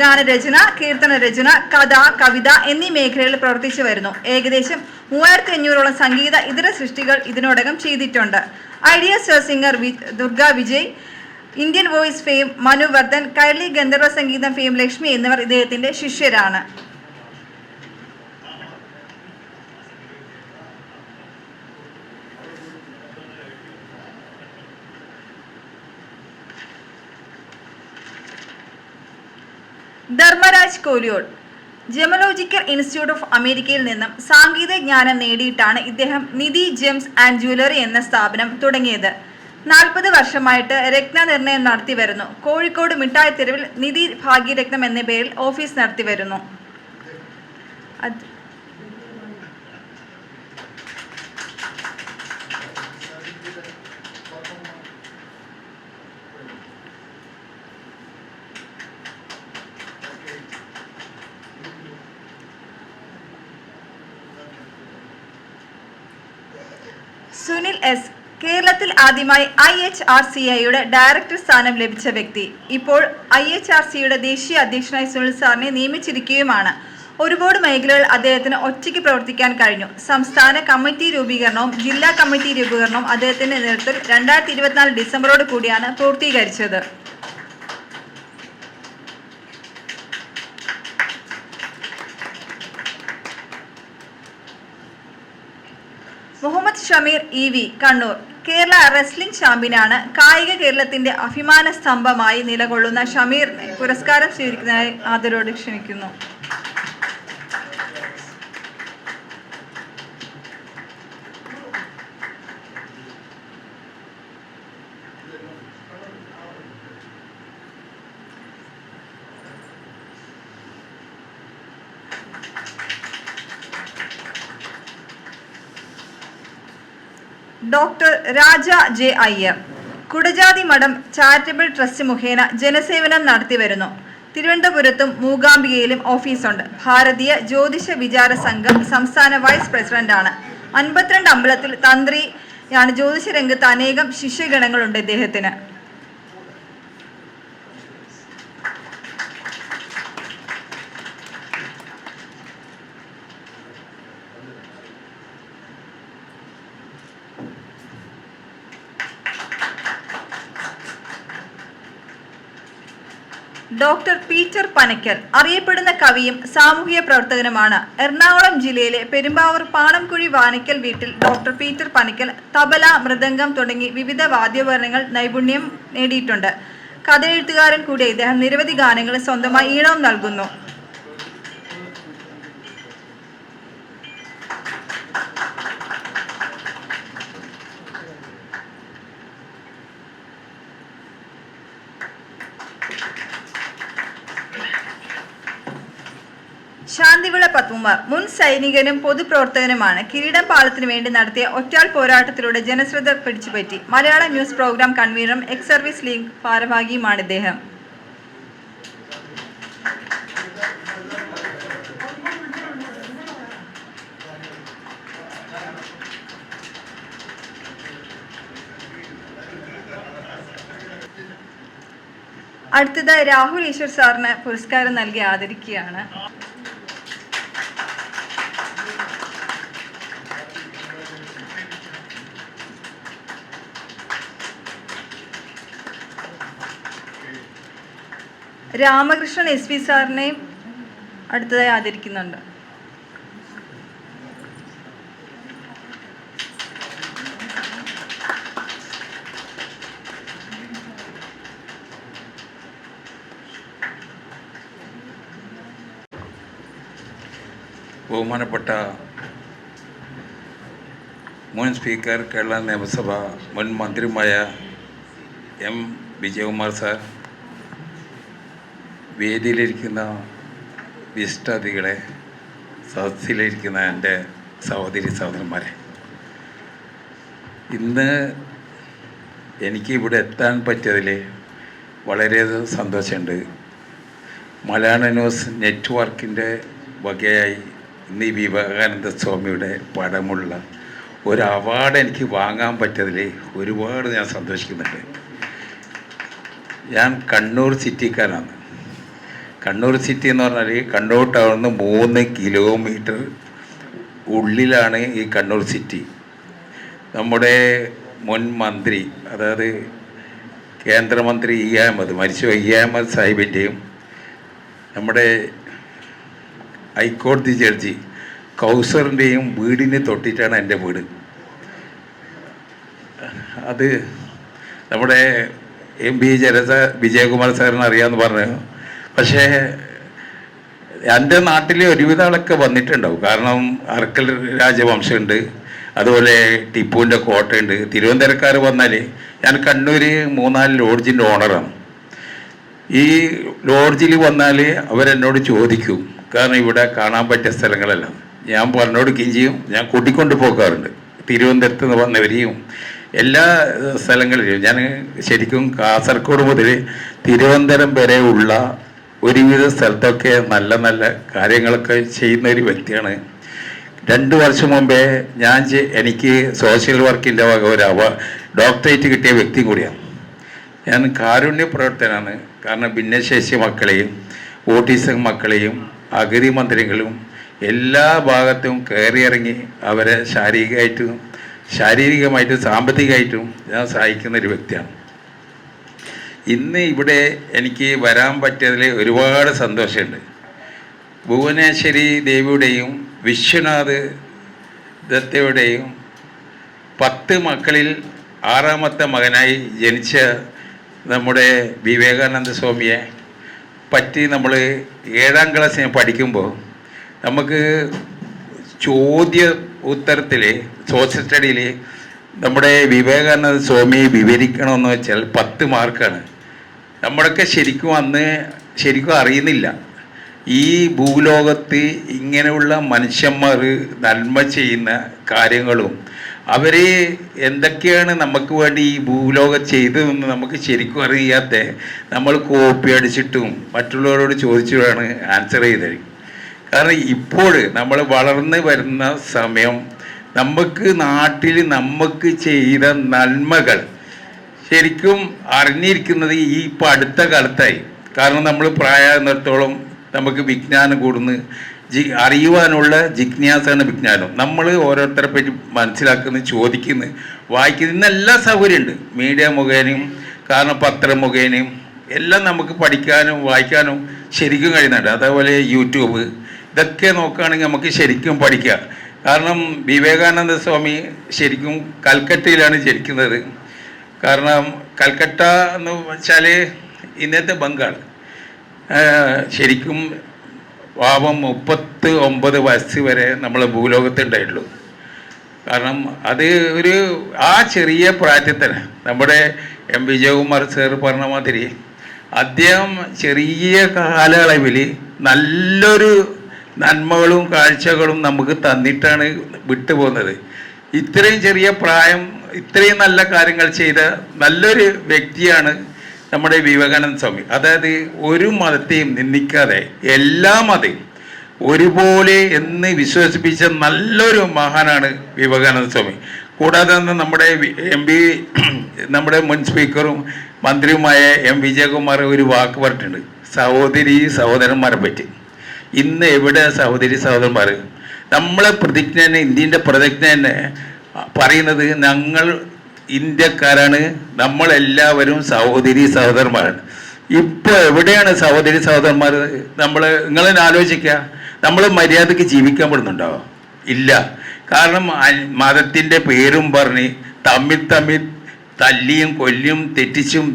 ഗാനരചന, കീർത്തന രചന, കഥ, കവിത എന്നീ മേഖലകളിൽ പ്രവർത്തിച്ചു വരുന്നു. ഏകദേശം 3500ഓളം സംഗീത ഇതര സൃഷ്ടികൾ ഇതിനോടകം ചെയ്തിട്ടുണ്ട്. Idea star singer Durga Vijay, Indian voice fame Manu Vardhan, Kairali ഗന്ധർവ സംഗീതം ഫെയിം ലക്ഷ്മി എന്നിവർ ഇദ്ദേഹത്തിന്റെ ശിഷ്യരാണ്. ധർമ്മരാജ് കോലിയോൾ ജമലോജിക്കൽ ഇൻസ്റ്റിറ്റ്യൂട്ട് ഓഫ് അമേരിക്കയിൽ നിന്നും സാങ്കേതിക ജ്ഞാനം നേടിയിട്ടാണ് ഇദ്ദേഹം നിധി ജെംസ് ആൻഡ് ജ്വല്ലറി എന്ന സ്ഥാപനം തുടങ്ങിയത്. 40 വർഷമായിട്ട് രത്നനിർണയം നടത്തി വരുന്നു. കോഴിക്കോട് മിഠായി തെരുവിൽ നിധി ഭാഗ്യരത്നം എന്ന പേരിൽ ഓഫീസ് നടത്തി വരുന്നു. സുനിൽ എസ് കേരളത്തിൽ ആദ്യമായി IHRCIയുടെ ഡയറക്ടർ സ്ഥാനം ലഭിച്ച വ്യക്തി. ഇപ്പോൾ IHRCയുടെ ദേശീയ അധ്യക്ഷനായി സുനിൽ സാറിനെ നിയമിച്ചിരിക്കുകയുമാണ്. ഒരുപാട് മേഖലകളിൽ അദ്ദേഹത്തിന് ഒറ്റയ്ക്ക് പ്രവർത്തിക്കാൻ കഴിഞ്ഞു. സംസ്ഥാന കമ്മിറ്റി രൂപീകരണവും ജില്ലാ കമ്മിറ്റി രൂപീകരണവും അദ്ദേഹത്തിന്റെ നേതൃത്വത്തിൽ 2024 ഡിസംബറോട് കൂടിയാണ് പൂർത്തീകരിച്ചത്. മുഹമ്മദ് ഷമീർ EV കണ്ണൂർ കേരള റെസ്ലിംഗ് ചാമ്പ്യനാണ്. കായിക കേരളത്തിന്റെ അഭിമാന സ്തംഭമായി നിലകൊള്ളുന്ന ഷമീർ പുരസ്കാരം സ്വീകരിക്കുന്നതിനായി ആദരവോടെ ക്ഷണിക്കുന്നു. ഡോക്ടർ രാജ J. അയ്യർ കുടജാതി മഠം ചാരിറ്റബിൾ ട്രസ്റ്റ് മുഖേന ജനസേവനം നടത്തി വരുന്നു. തിരുവനന്തപുരത്തും മൂകാംബികയിലും ഓഫീസുണ്ട്. ഭാരതീയ ജ്യോതിഷ വിചാര സംഘം സംസ്ഥാന വൈസ് പ്രസിഡന്റാണ്. 52 അമ്പലത്തിൽ തന്ത്രിയാണ്. ജ്യോതിഷ രംഗത്ത് അനേകം ശിഷ്യഗണങ്ങളുണ്ട് ഇദ്ദേഹത്തിന്. ഡോക്ടർ പീറ്റർ പനക്കൽ അറിയപ്പെടുന്ന കവിയും സാമൂഹിക പ്രവർത്തകനുമാണ്. എറണാകുളം ജില്ലയിലെ പെരുമ്പാവൂർ പാണംകുഴി വാനിക്കൽ വീട്ടിൽ ഡോക്ടർ പീറ്റർ പനക്കൽ തബല, മൃദംഗം തുടങ്ങി വിവിധ വാദ്യോപകരണങ്ങൾ നൈപുണ്യം നേടിയിട്ടുണ്ട്. കഥയെഴുത്തുകാരൻ കൂടി ഇദ്ദേഹം നിരവധി ഗാനങ്ങൾ സ്വന്തമായി ഈണവും നൽകുന്നു. ശാന്തിവിള പത്മകുമാർ മുൻ സൈനികനും പൊതുപ്രവർത്തകനുമാണ്. കിരീടം പാലത്തിനു വേണ്ടി നടത്തിയ ഒറ്റാൾ പോരാട്ടത്തിലൂടെ ജനശ്രദ്ധ പിടിച്ചുപറ്റി. മലയാളം ന്യൂസ് പ്രോഗ്രാം കൺവീനറും എക്സ് സർവീസ് ലീഗ് ഭാരവാഹിയുമാണ് ഇദ്ദേഹം. അടുത്തതായി രാഹുൽ ഈശ്വർ സാറിന് പുരസ്കാരം നൽകി ആദരിക്കുകയാണ്. രാമകൃഷ്ണൻ SP സാറിനെയും അടുത്തതായി ആദരിക്കുന്നുണ്ട്. ബഹുമാനപ്പെട്ട മുൻ സ്പീക്കർ, കേരള നിയമസഭ മുൻ മന്ത്രിയുമായ M. വിജയകുമാർ സാർ, വേദിയിലിരിക്കുന്ന വിശിഷ്ടാതിഥികളെ, സദസ്സിലിരിക്കുന്ന എൻ്റെ സഹോദരി സഹോദരന്മാരെ, ഇന്ന് എനിക്ക് ഇവിടെ എത്താൻ പറ്റിയതിൽ വളരെയധികം സന്തോഷമുണ്ട്. മലയാള ന്യൂസ് നെറ്റ്വർക്കിൻ്റെ വകയായി ഇന്ന് ഈ വിവേകാനന്ദ സ്വാമിയുടെ പടമുള്ള ഒരു അവാർഡ് എനിക്ക് വാങ്ങാൻ പറ്റിയതിൽ ഒരുപാട് ഞാൻ സന്തോഷിക്കുന്നുണ്ട്. ഞാൻ കണ്ണൂർ സിറ്റിക്കാരാണ്. കണ്ണൂർ സിറ്റി എന്ന് പറഞ്ഞാൽ കണ്ണൂർ ടൗണിൽ 3 കിലോമീറ്റർ ഉള്ളിലാണ് ഈ കണ്ണൂർ സിറ്റി. നമ്മുടെ മുൻ മന്ത്രി, അതായത് കേന്ദ്രമന്ത്രി E. അഹമ്മദ്, മരിച്ചു E. അഹമ്മദ് സാഹിബിൻ്റെയും നമ്മുടെ ഹൈക്കോടതി ജഡ്ജി കൗസറിൻ്റെയും വീടിന് തൊട്ടിട്ടാണ് എൻ്റെ വീട്. അത് നമ്മുടെ MP വിജയകുമാർ സാറിന് അറിയാമെന്ന് പറഞ്ഞു. പക്ഷേ എൻ്റെ നാട്ടിൽ ഒരുവിധ ആളൊക്കെ വന്നിട്ടുണ്ടാവും. കാരണം അർക്കൽ രാജവംശമുണ്ട്, അതുപോലെ ടിപ്പുവിൻ്റെ കോട്ടയുണ്ട്. തിരുവനന്തപുരക്കാർ വന്നാൽ, ഞാൻ കണ്ണൂർ 3-4 ലോഡ്ജിൻ്റെ ഓണറാണ്. ഈ ലോഡ്ജിൽ വന്നാൽ അവരെന്നോട് ചോദിക്കും, കാരണം ഇവിടെ കാണാൻ പറ്റിയ സ്ഥലങ്ങളല്ല. ഞാൻ പറഞ്ഞു കൊടുക്കുകയും ചെയ്യും. ഞാൻ കൂട്ടിക്കൊണ്ട് പോകാറുണ്ട്. തിരുവനന്തപുരത്ത് നിന്ന് വന്നവരെയും എല്ലാ സ്ഥലങ്ങളിലും. ഞാൻ ശരിക്കും കാസർഗോഡ് മുതൽ തിരുവനന്തപുരം വരെ ഉള്ള ഒരുവിധ സ്ഥലത്തൊക്കെ നല്ല നല്ല കാര്യങ്ങളൊക്കെ ചെയ്യുന്ന ഒരു വ്യക്തിയാണ്. 2 വർഷം മുമ്പേ എനിക്ക് സോഷ്യൽ വർക്കിൻ്റെ വക ഒരു ഡോക്ടറേറ്റ് കിട്ടിയ വ്യക്തി കൂടിയാണ്. ഞാൻ കാരുണ്യ പ്രവർത്തനമാണ്. കാരണം ഭിന്നശേഷി മക്കളെയും ഓട്ടിസം മക്കളെയും അഗതി മന്ദിരങ്ങളും എല്ലാ ഭാഗത്തും കയറിയിറങ്ങി അവരെ ശാരീരികമായിട്ടും സാമ്പത്തികമായിട്ടും ഞാൻ സഹായിക്കുന്ന ഒരു വ്യക്തിയാണ്. ഇന്ന് ഇവിടെ എനിക്ക് വരാൻ പറ്റിയതിൽ ഒരുപാട് സന്തോഷമുണ്ട്. ഭുവനേശ്വരി ദേവിയുടെയും വിശ്വനാഥ് ദത്തയുടെയും 10 മക്കളിൽ 6ാമത്തെ മകനായി ജനിച്ച നമ്മുടെ വിവേകാനന്ദ സ്വാമിയെ പറ്റി നമ്മൾ 7ാം ക്ലാസ്സിൽ പഠിക്കുമ്പോൾ നമുക്ക് ചോദ്യ ഉത്തരത്തിൽ സോഷ്യൽ സ്റ്റഡിയിൽ നമ്മുടെ വിവേകാനന്ദ സ്വാമിയെ വിവരിക്കണമെന്ന് വെച്ചാൽ 10 മാർക്കാണ്. നമ്മളൊക്കെ ശരിക്കും അറിയുന്നില്ല ഈ ഭൂലോകത്ത് ഇങ്ങനെയുള്ള മനുഷ്യന്മാർ നന്മ ചെയ്യുന്ന കാര്യങ്ങളും അവർ എന്തൊക്കെയാണ് നമുക്ക് വേണ്ടി ഈ ഭൂലോകം ചെയ്തതെന്ന് നമുക്ക് ശരിക്കും അറിയാത്ത നമ്മൾ കോപ്പി അടിച്ചിട്ടും മറ്റുള്ളവരോട് ചോദിച്ചിട്ടാണ് ആൻസർ ചെയ്തത്. കാരണം ഇപ്പോൾ നമ്മൾ വളർന്നു വരുന്ന സമയം നമുക്ക് നാട്ടിൽ നമുക്ക് ചെയ്ത നന്മകൾ ശരിക്കും അറിഞ്ഞിരിക്കുന്നത് ഈ ഇപ്പം അടുത്ത കാലത്തായി. കാരണം നമ്മൾ പ്രായമാകുന്നിടത്തോളം നമുക്ക് വിജ്ഞാനം കൂടുന്നു, അറിയുവാനുള്ള ജിജ്ഞാസയാണ് വിജ്ഞാനം. നമ്മൾ ഓരോരുത്തരെ പറ്റി മനസ്സിലാക്കുന്നു, ചോദിക്കുന്നു, വായിക്കുന്നു. ഇന്നെല്ലാം സൗകര്യമുണ്ട് മീഡിയ മുഖേനയും, കാരണം പത്രം മുഖേനയും എല്ലാം നമുക്ക് പഠിക്കാനും വായിക്കാനും ശരിക്കും കഴിയുന്നുണ്ട്. അതേപോലെ യൂട്യൂബ്, ഇതൊക്കെ നോക്കുകയാണെങ്കിൽ നമുക്ക് ശരിക്കും പഠിക്കാം. കാരണം വിവേകാനന്ദ സ്വാമി ശരിക്കും കൽക്കട്ടയിലാണ് ജനിക്കുന്നത്. കാരണം കൽക്കട്ട എന്ന് വെച്ചാൽ ഇന്നത്തെ ബംഗാൾ. ശരിക്കും പാവം 39 വയസ്സ് വരെ നമ്മൾ ഭൂലോകത്തുണ്ടായിട്ടുള്ളൂ. കാരണം അത് ആ ചെറിയ പ്രായത്തിൽ തന്നെ നമ്മുടെ M. വിജയകുമാർ സാർ പറഞ്ഞ മാതിരി അദ്ദേഹം ചെറിയ കാലയളവിൽ നല്ലൊരു നന്മകളും കാഴ്ചകളും നമുക്ക് തന്നിട്ടാണ് വിട്ടുപോകുന്നത്. ഇത്രയും ചെറിയ പ്രായം ഇത്രയും നല്ല കാര്യങ്ങൾ ചെയ്ത നല്ലൊരു വ്യക്തിയാണ് നമ്മുടെ വിവേകാനന്ദ സ്വാമി. അതായത് ഒരു മതത്തെയും നിന്ദിക്കാതെ എല്ലാ മതവും ഒരുപോലെ എന്ന് വിശ്വസിപ്പിച്ച നല്ലൊരു മഹാനാണ് വിവേകാനന്ദ സ്വാമി. കൂടാതെ തന്നെ നമ്മുടെ നമ്മുടെ മുൻ സ്പീക്കറും മന്ത്രിയുമായ എം വിജയകുമാർ ഒരു വാക്ക് പറഞ്ഞിട്ടുണ്ട്, സഹോദരി സഹോദരന്മാരെ പറ്റി. ഇന്ന് എവിടെ സഹോദരി സഹോദരന്മാർ? നമ്മളെ പ്രതിജ്ഞ തന്നെ, ഇന്ത്യൻ്റെ പ്രതിജ്ഞ തന്നെ പറയുന്നത് ഞങ്ങൾ ഇന്ത്യക്കാരാണ്, നമ്മളെല്ലാവരും സഹോദരി സഹോദരന്മാരാണ്. ഇപ്പോൾ എവിടെയാണ് സഹോദരി സഹോദരന്മാർ? നിങ്ങളെന്നെ ആലോചിക്കുക, നമ്മൾ മര്യാദയ്ക്ക് ജീവിക്കാൻ പെടുന്നുണ്ടോ? ഇല്ല. കാരണം മതത്തിൻ്റെ പേരും പറഞ്ഞ് തമ്മിൽ തല്ലിയും കൊല്ലിയും തെറ്റിച്ചും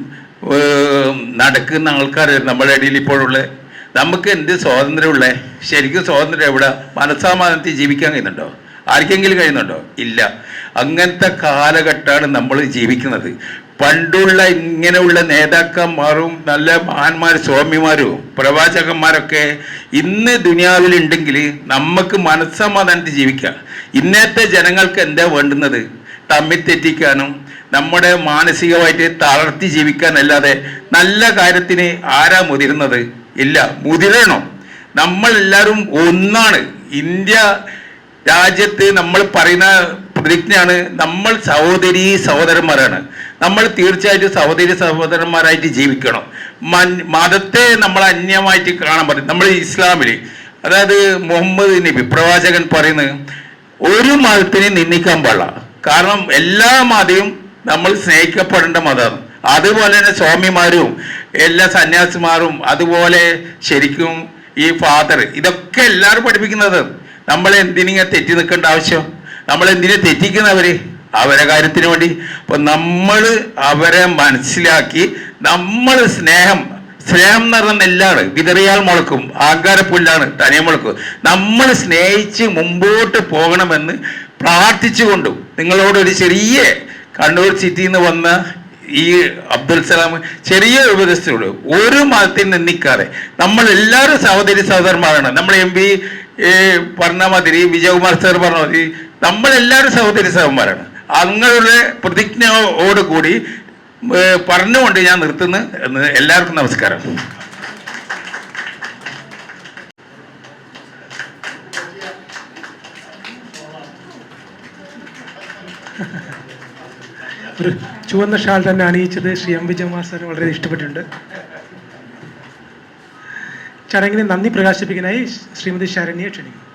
നടക്കുന്ന ആൾക്കാർ നമ്മുടെ ഇടയിൽ ഇപ്പോഴുള്ളത്. നമുക്ക് എന്ത് സ്വാതന്ത്ര്യമുള്ളത്? ശരിക്കും സ്വാതന്ത്ര്യം എവിടെ? മനസ്സാമാനത്തിൽ ജീവിക്കാൻ കഴിയുന്നുണ്ടോ? ആർക്കെങ്കിലും കഴിയുന്നുണ്ടോ? ഇല്ല. അങ്ങനത്തെ കാലഘട്ടമാണ് നമ്മൾ ജീവിക്കുന്നത്. പണ്ടുള്ള ഇങ്ങനെയുള്ള നേതാക്കന്മാരും നല്ല മഹാന്മാർ സ്വാമിമാരും പ്രവാചകന്മാരൊക്കെ ഇന്ന് ദുനിയാവിലുണ്ടെങ്കിൽ നമുക്ക് മനസ്സമാധാനത്തിൽ ജീവിക്കാം. ഇന്നത്തെ ജനങ്ങൾക്ക് എന്താ വേണ്ടുന്നത്? തമ്മിൽ തെറ്റിക്കാനും നമ്മുടെ മാനസികമായിട്ട് തളർത്തി ജീവിക്കാനല്ലാതെ നല്ല കാര്യത്തിന് ആരാ മുതിരുന്നത്? ഇല്ല. മുതിരണം. നമ്മളെല്ലാവരും ഒന്നാണ്. ഇന്ത്യ രാജ്യത്ത് നമ്മൾ പറയുന്ന പ്രതിജ്ഞയാണ്, നമ്മൾ സഹോദരി സഹോദരന്മാരാണ്. നമ്മൾ തീർച്ചയായിട്ടും സഹോദരി സഹോദരന്മാരായിട്ട് ജീവിക്കണം. മതത്തെ നമ്മൾ അന്യമായിട്ട് കാണാൻ പറയും. നമ്മൾ ഇസ്ലാമിൽ, അതായത് മുഹമ്മദ് നബി പ്രവാചകൻ പറയുന്നത് ഒരു മതത്തിനെ നിന്ദിക്കാൻ പാടില്ല. കാരണം എല്ലാ മതവും നമ്മൾ സ്നേഹിക്കപ്പെടേണ്ട മതമാണ്. അതുപോലെ തന്നെ സ്വാമിമാരും എല്ലാ സന്യാസിമാരും അതുപോലെ ശരിക്കും ഈ ഫാദർ, ഇതൊക്കെ എല്ലാവരും പഠിപ്പിക്കുന്നത്. നമ്മൾ എന്തിനെ തെറ്റി നിൽക്കേണ്ട ആവശ്യം? നമ്മൾ എന്തിനെ തെറ്റിക്കുന്നവര്? അവരെ കാര്യത്തിന് വേണ്ടി. അപ്പൊ നമ്മൾ അവരെ മനസ്സിലാക്കി നമ്മൾ സ്നേഹം എന്ന് പറഞ്ഞ നെല്ലാണ്, വിതറിയാൽ മുളക്കും, ആകാരപ്പുല്ലാണ് തനിയെ മുളക്കും. നമ്മൾ സ്നേഹിച്ച് മുമ്പോട്ട് പോകണമെന്ന് പ്രാർത്ഥിച്ചുകൊണ്ടും നിങ്ങളോടൊരു ചെറിയ കണ്ണൂർ സിറ്റിയിൽ നിന്ന് വന്ന ഈ അബ്ദുൽ സലാം ചെറിയ ഉപദേശത്തോട് ഒരു മതത്തിൽ നിന്ദിക്കാതെ നമ്മൾ എല്ലാവരും സഹോദരി സഹോദരന്മാരാണ്. നമ്മൾ MP പറഞ്ഞ മാതിരി, വിജയകുമാർ സാർ പറഞ്ഞ മാതിരി നമ്മളെല്ലാവരും സഹോദരി സഹോദരന്മാരാണ്. അങ്ങനെ പ്രതിജ്ഞയോടുകൂടി പറഞ്ഞുകൊണ്ട് ഞാൻ നിർത്തുന്നു. എല്ലാവർക്കും നമസ്കാരം. ഒരു ചുവന്ന ഷാൾ തന്നെ അണിയിച്ചത് ശ്രീ M വിജയകുമാർ സാർ വളരെ ഇഷ്ടപ്പെട്ടിട്ടുണ്ട്. ചടങ്ങിനെ നന്ദി പ്രകാശിപ്പിക്കാനായി ശ്രീമതി ശരണ്യെ ക്ഷണിക്കുന്നു.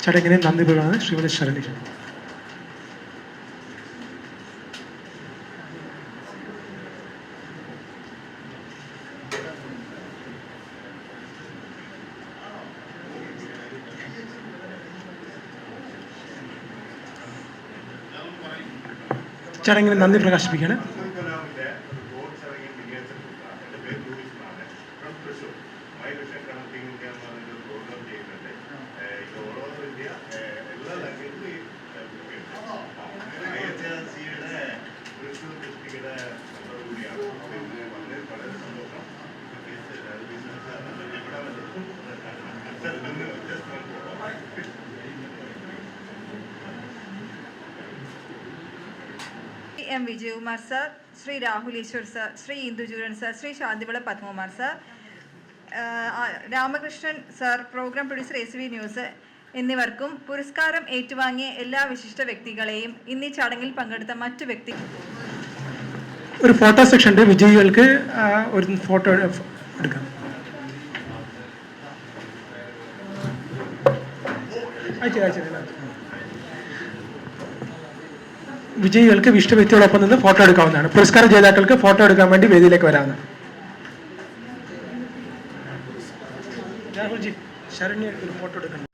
ചടങ്ങിനെ നന്ദി പ്രകാശിപ്പിക്കാൻ ശ്രീമതി ശരണ്യെ ക്ഷണിക്കുന്നു. ചടങ്ങിന് നന്ദി പ്രകാശിപ്പിക്കുകയാണ്. M Vijayakumar sir, Shri Rahul Easwar sir, Shri ഇന്ദുജൂരൻ sir, Shri Shantivila Padmakumar sir, Ramakrishnan sir, programme producer SV news എന്നിവർക്കും പുരസ്കാരം ഏറ്റുവാങ്ങിയ എല്ലാ വിശിഷ്ട വ്യക്തികളെയും ഇന്നീ ചടങ്ങിൽ പങ്കെടുത്ത മറ്റു വ്യക്തി ഒരു ഫോട്ടോ സെക്ഷൻ ഉണ്ട്. വിജയികൾക്ക് ഒരു ഫോട്ടോ എടുക്കാം. വിജയികൾക്ക് വിശിഷ്ട വ്യക്തികളൊപ്പം നിന്ന് ഫോട്ടോ എടുക്കാവുന്നതാണ്. പുരസ്കാര ജേതാക്കൾക്ക് ഫോട്ടോ എടുക്കാൻ വേണ്ടി വേദിയിലേക്ക് വരാവുന്നതാണ്. രാഹുൽജി, ശരണ്യ ഒരു ഫോട്ടോ എടുക്കണം.